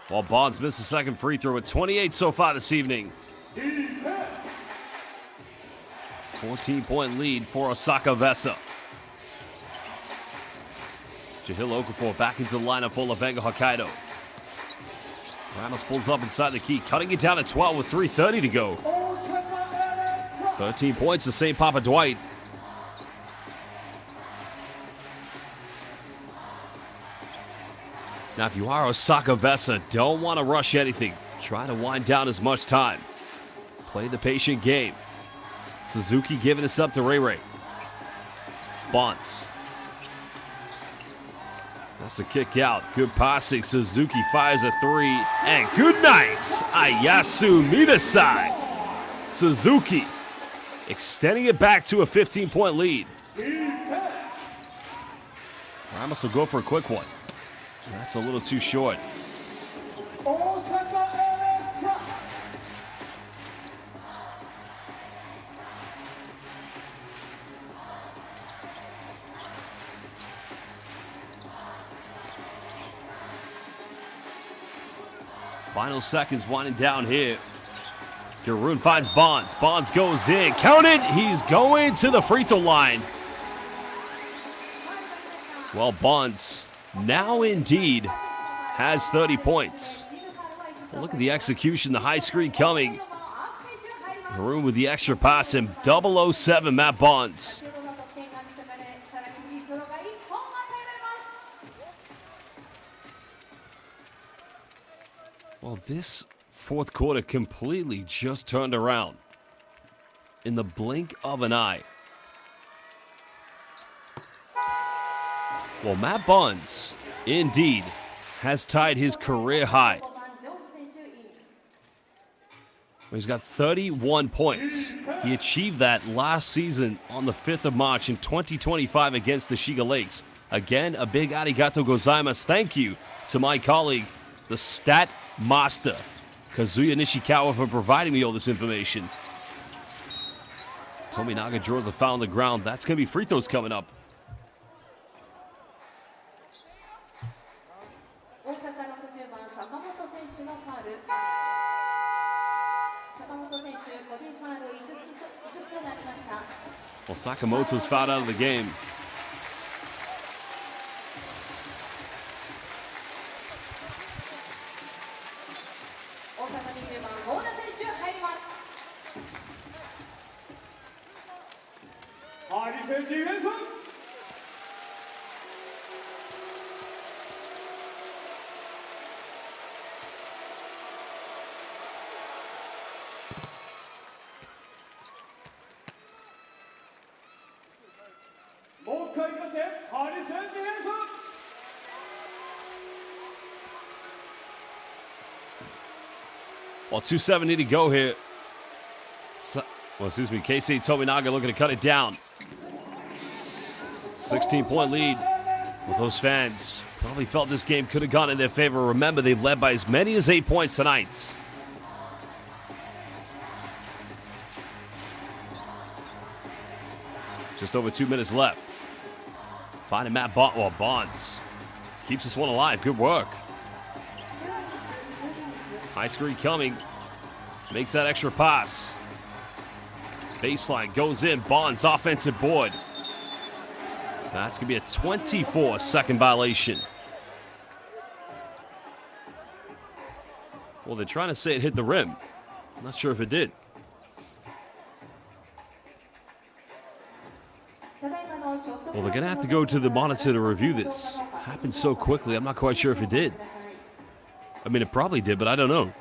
While Bonds missed the second free throw with 28 so far this evening. 14-point lead for Osaka EVESSA. Jahil Okafor back into the lineup for LEVANGA Hokkaido. Ramos pulls up inside the key, cutting it down to 12 with 3:30 to go. 13 points to St. Papa Dwight. Now, if you are Osaka EVESSA, don't want to rush anything. Try to wind down as much time. Play the patient game. Suzuki giving us up to Ray Ray. Bonds. That's a kick out. Good passing. Suzuki fires a three. And good night, Ayasu Midasai. Suzuki extending it back to a 15-point lead. Ramos will go for a quick one. That's a little too short. Final seconds winding down here. Garoon finds Bonds. Bonds goes in. Count it. He's going to the free throw line. Well, Bonds now indeed has 30 points. Well, look at the execution, the high screen coming. Garoon with the extra pass and 007 Matt Bonds. Well, this fourth quarter completely just turned around in the blink of an eye. Well, Matt Bonds, indeed, has tied his career high. He's got 31 points. He achieved that last season on the 5th of March in 2025 against the Shiga Lakes. Again, a big arigato gozaimasu. Thank you to my colleague, the stat master, Kazuya Nishikawa, for providing me all this information. As Tominaga draws a foul on the ground. That's going to be free throws coming up. Well, Sakamoto's fouled out of the game. Well, 2:70 to go here. Keisei Tominaga looking to cut it down. 16-point lead. Well, those fans probably felt this game could have gone in their favor. Remember, they led by as many as 8 points tonight. Just over 2 minutes left. Finding Matt Bonds. Keeps this one alive. Good work. High screen coming. Makes that extra pass. Baseline goes in. Bonds offensive board. That's going to be a 24-second violation. Well, they're trying to say it hit the rim. I'm not sure if it did. Well, they're going to have to go to the monitor to review this. Happened so quickly, I'm not quite sure if it did. I mean, it probably did, but I don't know.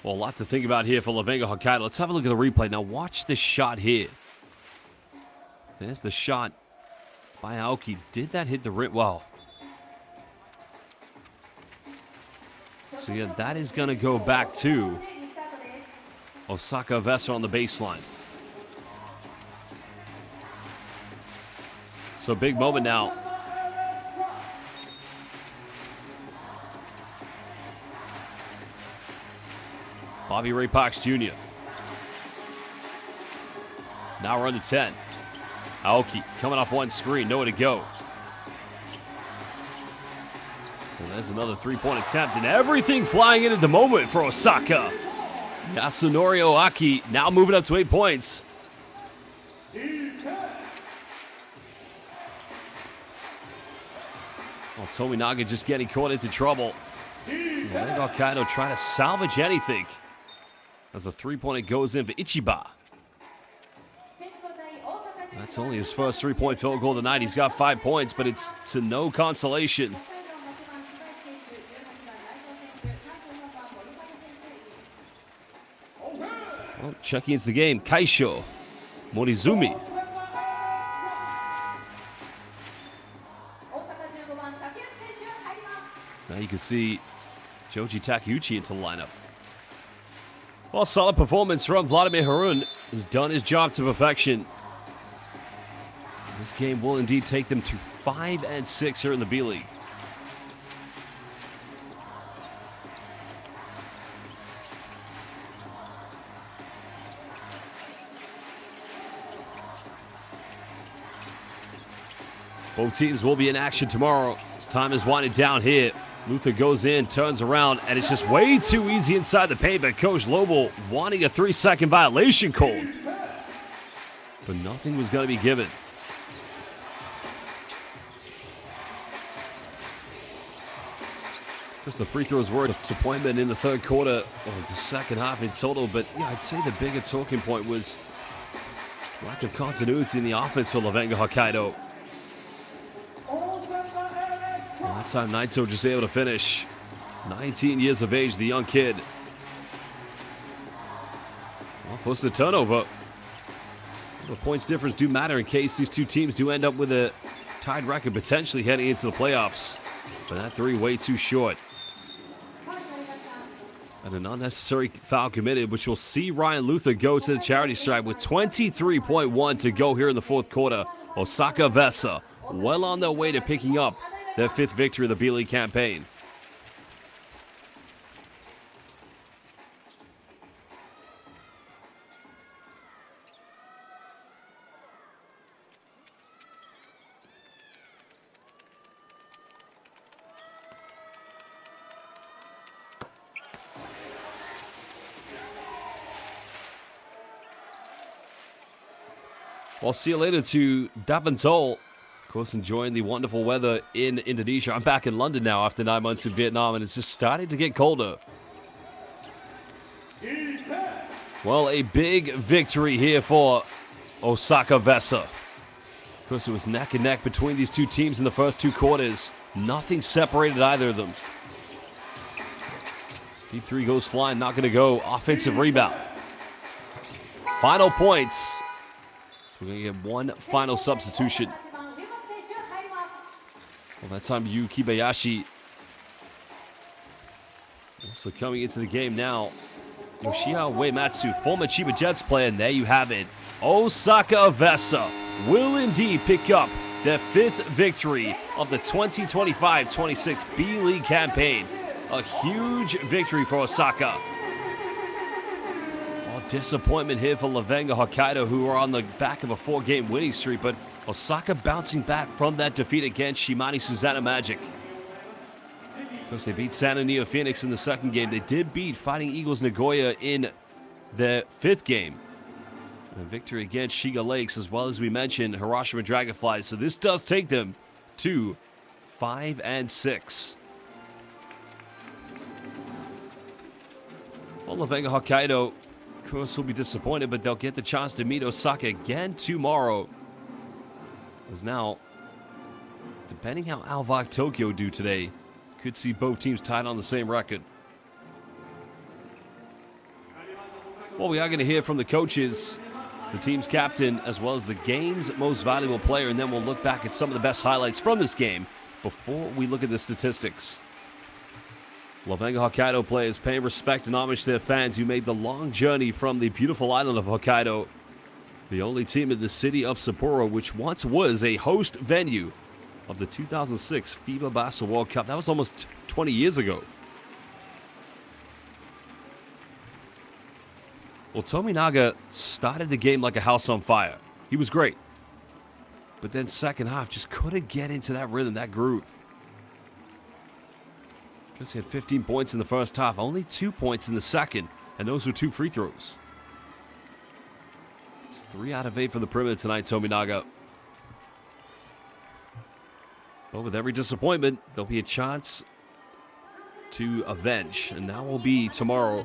Well, a lot to think about here for LEVANGA Hokkaido. Let's have a look at the replay. Now, watch this shot here. There's the shot by Aoki. Did that hit the rim? Wow. So, yeah, that is going to go back to Osaka EVESSA on the baseline. So, big moment now. Bobby Ray Parks Jr. Now we're under 10. Aoki coming off one screen, nowhere to go. And there's another three-point attempt, and everything flying in at the moment for Osaka. Yasunori Oaki now moving up to 8 points. Well, Tominaga just getting caught into trouble. LEVANGA Hokkaido trying to salvage anything. As a three-pointer goes in for Ichiba. That's only his first three-point field goal of the night. He's got 5 points, but it's to no consolation. Well, checking into the game, Kaisho Morizumi. Now you can see Joji Takeuchi into the lineup. Well, solid performance from Vladimir Harun. Has done his job to perfection. This game will indeed take them to 5-6 here in the B.LEAGUE. Both teams will be in action tomorrow. As time is winding down here. Luther goes in, turns around, and it's just way too easy inside the paint, but Coach Lobel wanting a 3-second violation called. But nothing was going to be given. Just the free throws were a disappointment in the third quarter, or the second half in total, but yeah, I'd say the bigger talking point was lack of continuity in the offense for LEVANGA Hokkaido. That time Naito just able to finish. 19 years of age, the young kid. Well, forced a turnover. The points difference do matter in case these two teams do end up with a tied record potentially heading into the playoffs. But that three way too short. And an unnecessary foul committed, which will see Ryan Luther go to the charity stripe with 23.1 to go here in the fourth quarter. Osaka EVESSA well on their way to picking up their 5th victory of the B.LEAGUE campaign. Well, see you later to Dapantol. Of course, enjoying the wonderful weather in Indonesia. I'm back in London now after 9 months in Vietnam, and it's just starting to get colder. Well, a big victory here for Osaka EVESSA. Of course, it was neck and neck between these two teams in the first 2 quarters. Nothing separated either of them. Deep three goes flying, not going to go. Offensive rebound. Final points. So we're going to get one final substitution. Well, that time Yu Kibayashi also coming into the game now. Yoshihara Uematsu, former Chiba Jets player, and there you have it. Osaka EVESSA will indeed pick up their 5th victory of the 2025-26 B.LEAGUE campaign. A huge victory for Osaka. Disappointment here for LEVANGA Hokkaido, who are on the back of a 4-game winning streak, but Osaka bouncing back from that defeat against Shimane Susanna Magic. Because they beat San Antonio Phoenix in the 2nd game. They did beat Fighting Eagles Nagoya in the 5th game. And a victory against Shiga Lakes, as well as we mentioned, Hiroshima Dragonflies. So this does take them to 5-6. Well, LEVANGA Hokkaido, of course, will be disappointed, but they'll get the chance to meet Osaka again tomorrow. As now, depending how Alvak Tokyo do today, could see both teams tied on the same record. Well, we are going to hear from the coaches, the team's captain, as well as the game's most valuable player, and then we'll look back at some of the best highlights from this game before we look at the statistics. LEVANGA Hokkaido players paying respect and homage to their fans who made the long journey from the beautiful island of Hokkaido. The only team in the city of Sapporo, which once was a host venue of the 2006 FIBA Basketball World Cup. That was almost 20 years ago. Well, Tominaga started the game like a house on fire. He was great. But then second half, just couldn't get into that rhythm, that groove. Because he had 15 points in the first half, only 2 points in the second, and those were 2 free throws. It's 3 out of 8 from the perimeter tonight, Tominaga. But with every disappointment, there'll be a chance to avenge, and that will be tomorrow.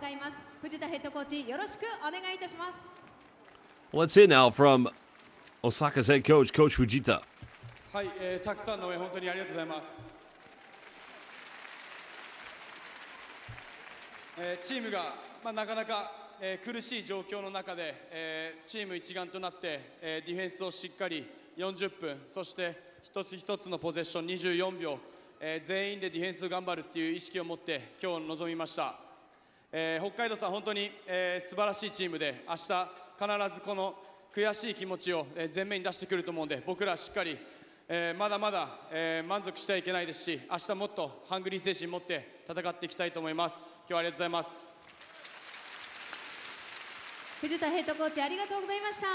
Let's hear now from Osaka's head coach, Coach Fujita. はい、たくさんの応援本当にありがとうございます。チームが、なかなか、苦しい状況の中で、チーム一丸となって、ディフェンスをしっかり40分、そして一つ一つのポゼッション24秒、全員でディフェンスを頑張るっていう意識を持って今日臨みました。北海道さん本当に、素晴らしいチームで、明日必ずこの悔しい気持ちを、前面に出してくると思うので、僕らしっかり、まだまだ、満足してはいけないですし、明日もっとハングリー精神を持って戦っていきたいと思います。今日はありがとうございます。藤田ヘッドコーチありがとうございました。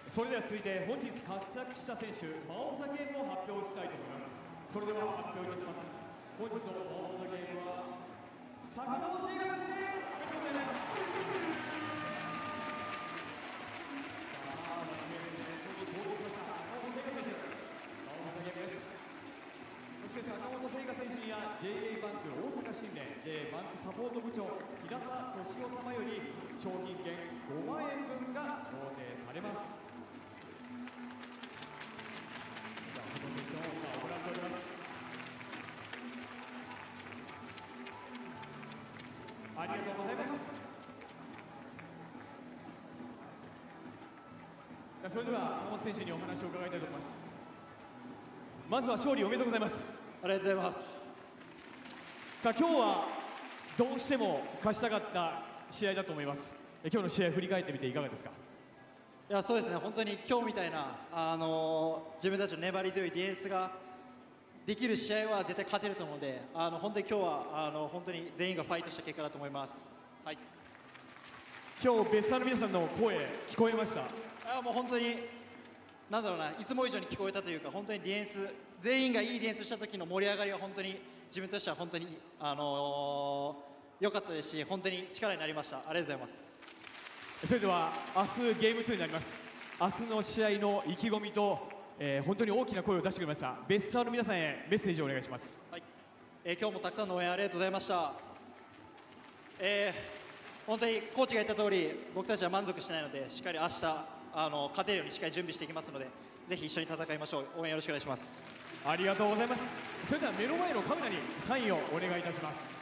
それでは続いて本日活躍した選手、マン・オブ・ザ・ゲームを発表したいと思います。それでは発表いたします。本日のマン・オブ・ザ・ゲームは坂本聖華選手です。おめでとうございます。そして坂本聖華選手には JA バンク大阪新連 JA バンクサポート部長平田俊夫様より商品券5万円分が贈呈されます。ではフォトセッションを今行っております。ありがとうございます。それでは坂本選手にお話を伺いたいと思います。まずは勝利おめでとうございます。ありがとうございます。今日はどうしても勝ちたかった試合だと思います。今日の試合振り返ってみていかがですか。いや、そうですね、本当に今日みたいな、自分たちの粘り強いディフェンスができる試合は絶対勝てると思うので、本当に今日は本当に全員がファイトした結果だと思います。はい、今日別サの皆さんの声聞こえました。もう本当になんだろうな、いつも以上に聞こえたというか、本当にディフェンス全員がいいディフェンスした時の盛り上がりは本当に自分としては本当に良かったですし、本当に力になりました。ありがとうございます。それでは明日ゲーム2になります。明日の試合の意気込みと、本当に大きな声を出してくれました別サの皆さんへメッセージをお願いします。はい、今日もたくさんの応援ありがとうございました。本当にコーチが言った通り、僕たちは満足してないので、しっかり明日勝てるようにしっかり準備していきますので、ぜひ一緒に戦いましょう。応援よろしくお願いします。ありがとうございます。それでは目の前のカメラにサインをお願いいたします。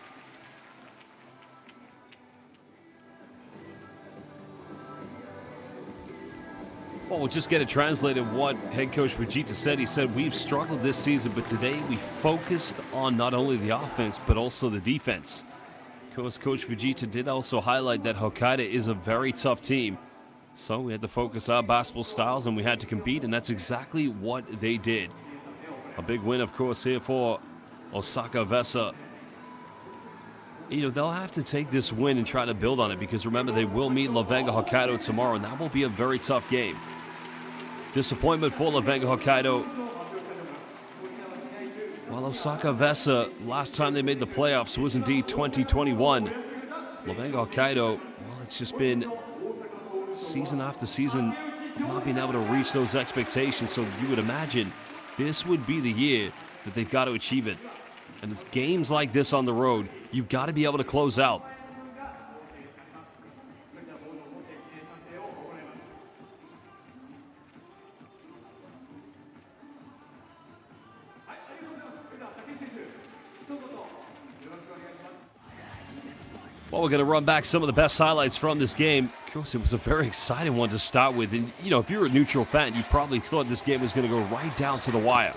Well, we'll just get it translated what head coach Fujita said. He said, we've struggled this season, but today we focused on not only the offense, but also the defense. Of course, Coach Fujita did also highlight that Hokkaido is a very tough team. So we had to focus our basketball styles and we had to compete, and that's exactly what they did. A big win, of course, here for Osaka EVESSA. You know, they'll have to take this win and try to build on it, because remember, they will meet LEVANGA Hokkaido tomorrow, and that will be a very tough game. Disappointment for LEVANGA Hokkaido. While Osaka EVESSA, last time they made the playoffs was indeed 2021. LEVANGA Hokkaido, well, it's just been season after season not being able to reach those expectations, so you would imagine this would be the year that they've got to achieve it. And it's games like this on the road, you've got to be able to close out. Well, we're going to run back some of the best highlights from this game. Of course, it was a very exciting one to start with. And, you know, if you're a neutral fan, you probably thought this game was going to go right down to the wire.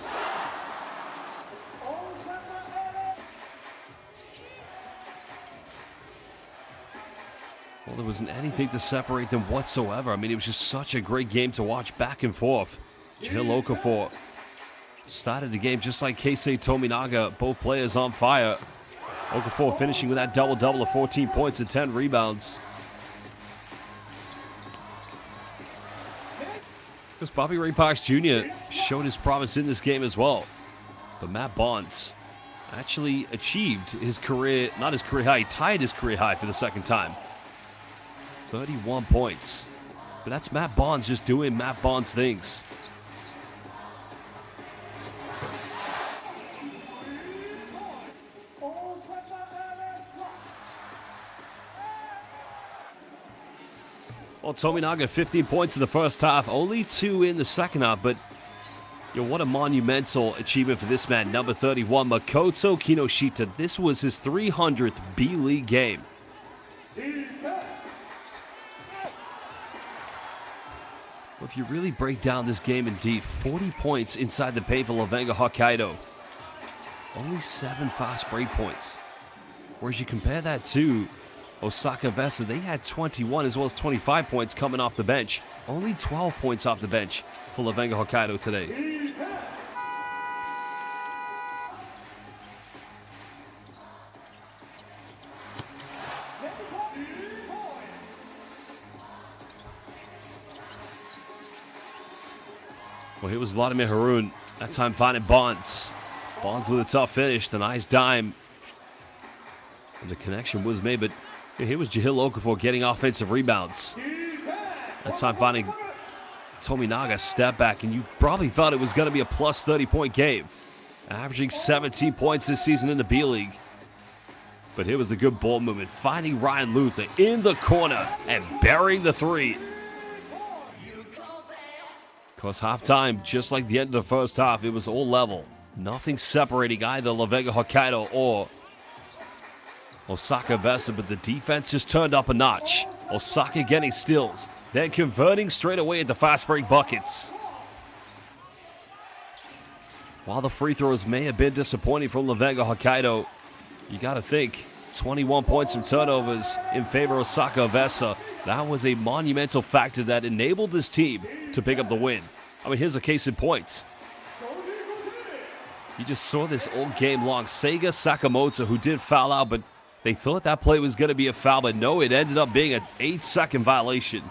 Well, there wasn't anything to separate them whatsoever. I mean, it was just such a great game to watch back and forth. Jihil Okafor started the game just like Keisei Tominaga, both players on fire. Okafor finishing with that double-double of 14 points and 10 rebounds. Because Bobby Ray Parks Jr. showed his promise in this game as well. But Matt Barnes actually achieved his career, not his career high, he tied his career high for the second time. 31 points. But that's Matt Barnes just doing Matt Barnes things. Well, Tominaga, 15 points in the first half, only 2 in the second half, but you know, what a monumental achievement for this man, number 31, Makoto Kinoshita. This was his 300th B.LEAGUE game. Well, if you really break down this game in deep, 40 points inside the paint for LEVANGA Hokkaido. Only 7 fast break points. Whereas you compare that to Osaka EVESSA, they had 21 as well as 25 points coming off the bench. Only 12 points off the bench for LEVANGA Hokkaido today. Well, here was Vladimir Harun, that time finding Barnes. Barnes with a tough finish, the nice dime. And the connection was made, but here was Jihil Okafor getting offensive rebounds. That time finding Tominaga step back, and you probably thought it was going to be a plus 30-point game. Averaging 17 points this season in the B-League. But here was the good ball movement, finding Ryan Luther in the corner and burying the three. Of course, halftime, just like the end of the first half, it was all level. Nothing separating either LEVANGA Hokkaido or Osaka EVESSA, but the defense just turned up a notch. Osaka getting steals, then converting straight away into fast break buckets. While the free throws may have been disappointing from LEVANGA Hokkaido, you got to think 21 points from turnovers in favor of Osaka EVESSA. That was a monumental factor that enabled this team to pick up the win. I mean, here's a case in point. You just saw this all game long. Seiga Sakamoto, who did foul out, but they thought that play was going to be a foul, but no, it ended up being an 8-second violation.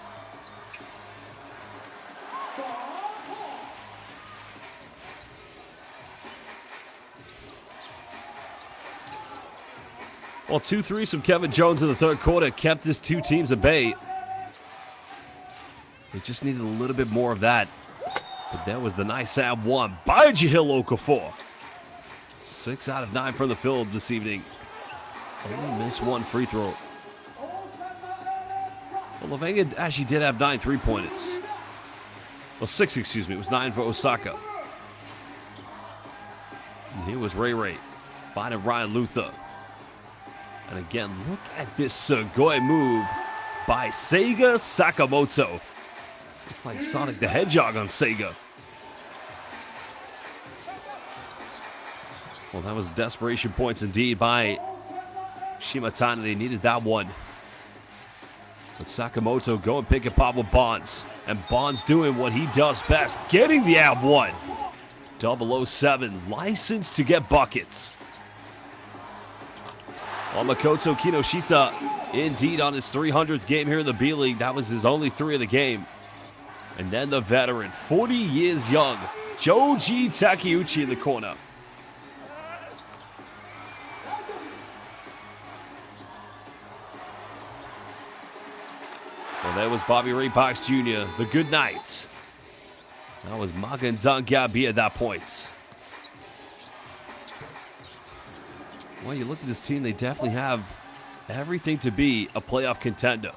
Well, 2 threes from Kevin Jones in the third quarter kept his two teams at bay. They just needed a little bit more of that. But that was the nice ab one by Jihil Okafor. 6 out of 9 from the field this evening. Only missed 1 free throw. Well, LEVANGA actually did have 9 3-pointers. Well, 6, excuse me. It was 9 for Osaka. And here was Ray Ray finding Ryan Luther. And again, look at this Sugoi move by Seiga Sakamoto. It's like Sonic the Hedgehog on Sega. Well, that was desperation points indeed by Shimatani. They needed that one. But Sakamoto go and pick it up with Bonds. And Bonds doing what he does best, getting the ab one. 007, licensed to get buckets. Well, Makoto Kinoshita, indeed, on his 300th game here in the B-League. That was his only 3 of the game. And then the veteran, 40 years young, Joji Takeuchi in the corner. Well, there was Bobby Ray Parks Jr., the good night. That was Magan Dangabi at that point. Well, you look at this team, they definitely have everything to be a playoff contender.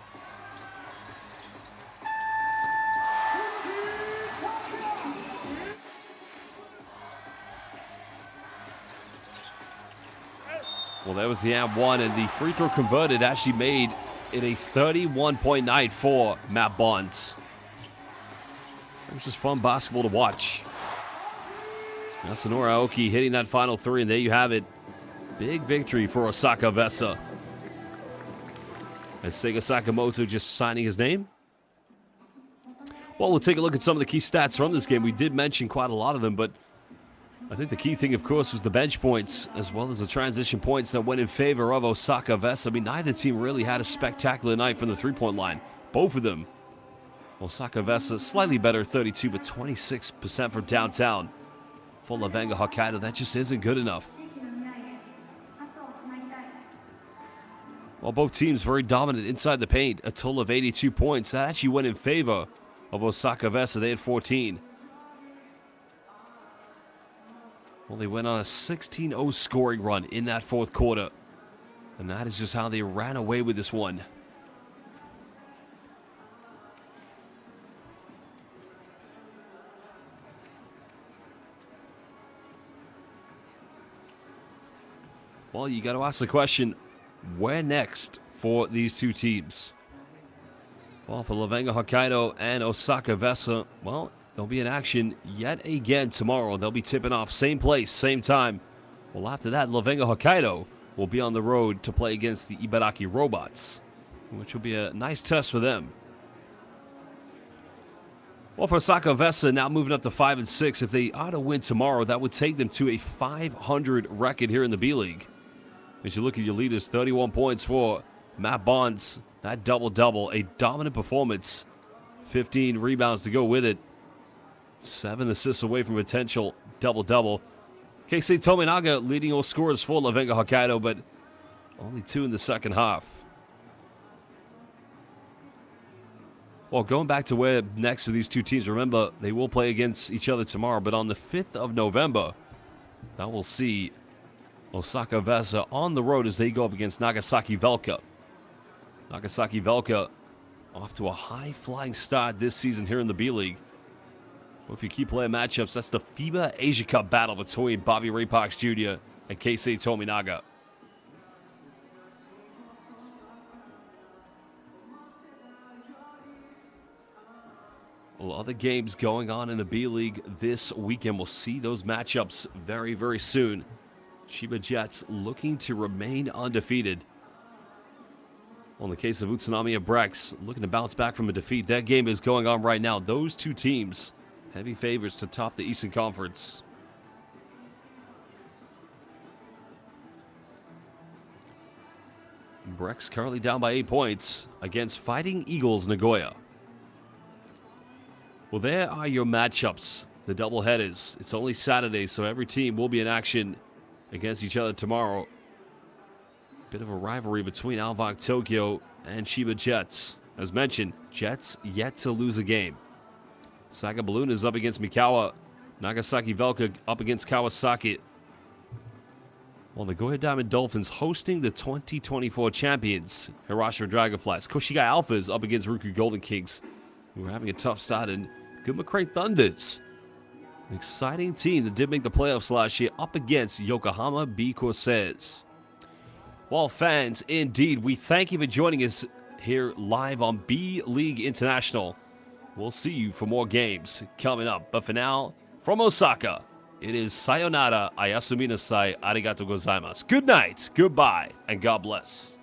Well, there was the and one, and the free throw converted actually made it a 31-point night for Matt Bonds. It was just fun basketball to watch. Yasunori Aoki hitting that final 3, and there you have it. Big victory for Osaka EVESSA. And Seiga Sakamoto just signing his name. Well, we'll take a look at some of the key stats from this game. We did mention quite a lot of them, but I think the key thing, of course, was the bench points, as well as the transition points that went in favor of Osaka EVESSA. I mean, neither team really had a spectacular night from the three-point line. Both of them. Osaka EVESSA slightly better, 32, but 26% from downtown. For LEVANGA Hokkaido, that just isn't good enough. Well, both teams very dominant inside the paint. A total of 82 points. That actually went in favor of Osaka EVESSA. They had 14. Well, they went on a 16-0 scoring run in that fourth quarter. And that is just how they ran away with this one. Well, you got to ask the question, where next for these two teams? Well, for LEVANGA Hokkaido and Osaka EVESSA, well, they'll be in action yet again tomorrow. They'll be tipping off same place, same time. Well, after that, LEVANGA Hokkaido will be on the road to play against the Ibaraki Robots, which will be a nice test for them. Well, for Osaka EVESSA, now moving up to 5-6. If they are to win tomorrow, that would take them to a 500 record here in the B-League. As you look at your leaders, 31 points for Matt Bonds. That double-double, a dominant performance. 15 rebounds to go with it. 7 assists away from potential double-double. Keisei Tominaga leading all scorers for LEVANGA Hokkaido, but only 2 in the second half. Well, going back to where next for these two teams, remember, they will play against each other tomorrow, but on the 5th of November, that will see Osaka EVESSA on the road as they go up against Nagasaki Velka. Nagasaki Velka off to a high-flying start this season here in the B-League. Well, if you keep playing matchups, that's the FIBA Asia Cup battle between Bobby Ray Parks Jr. and Keisei Tominaga. Well, other games going on in the B-League this weekend. We'll see those matchups very, very soon. Chiba Jets looking to remain undefeated. Well, in the case of Utsunami Brex, looking to bounce back from a defeat. That game is going on right now. Those two teams, heavy favorites to top the Eastern Conference. Brex currently down by 8 points against Fighting Eagles Nagoya. Well, there are your matchups, the doubleheaders. It's only Saturday, so every team will be in action against each other tomorrow. Bit of a rivalry between Alvok Tokyo and Chiba Jets. As mentioned, Jets yet to lose a game. Saga Balloon is up against Mikawa. Nagasaki Velka up against Kawasaki. Well, the Nagoya Diamond Dolphins hosting the 2024 champions, Hiroshima Dragonflies. Koshigai Alphas up against Ruku Golden Kings, who are having a tough start. And Gunma Crane Thunders, an exciting team that did make the playoffs last year, up against Yokohama B. Corsairs. Well, fans, indeed, we thank you for joining us here live on B.LEAGUE International. We'll see you for more games coming up. But for now, from Osaka, it is sayonara, ayasumi nasai, arigatou gozaimasu. Good night, goodbye, and God bless.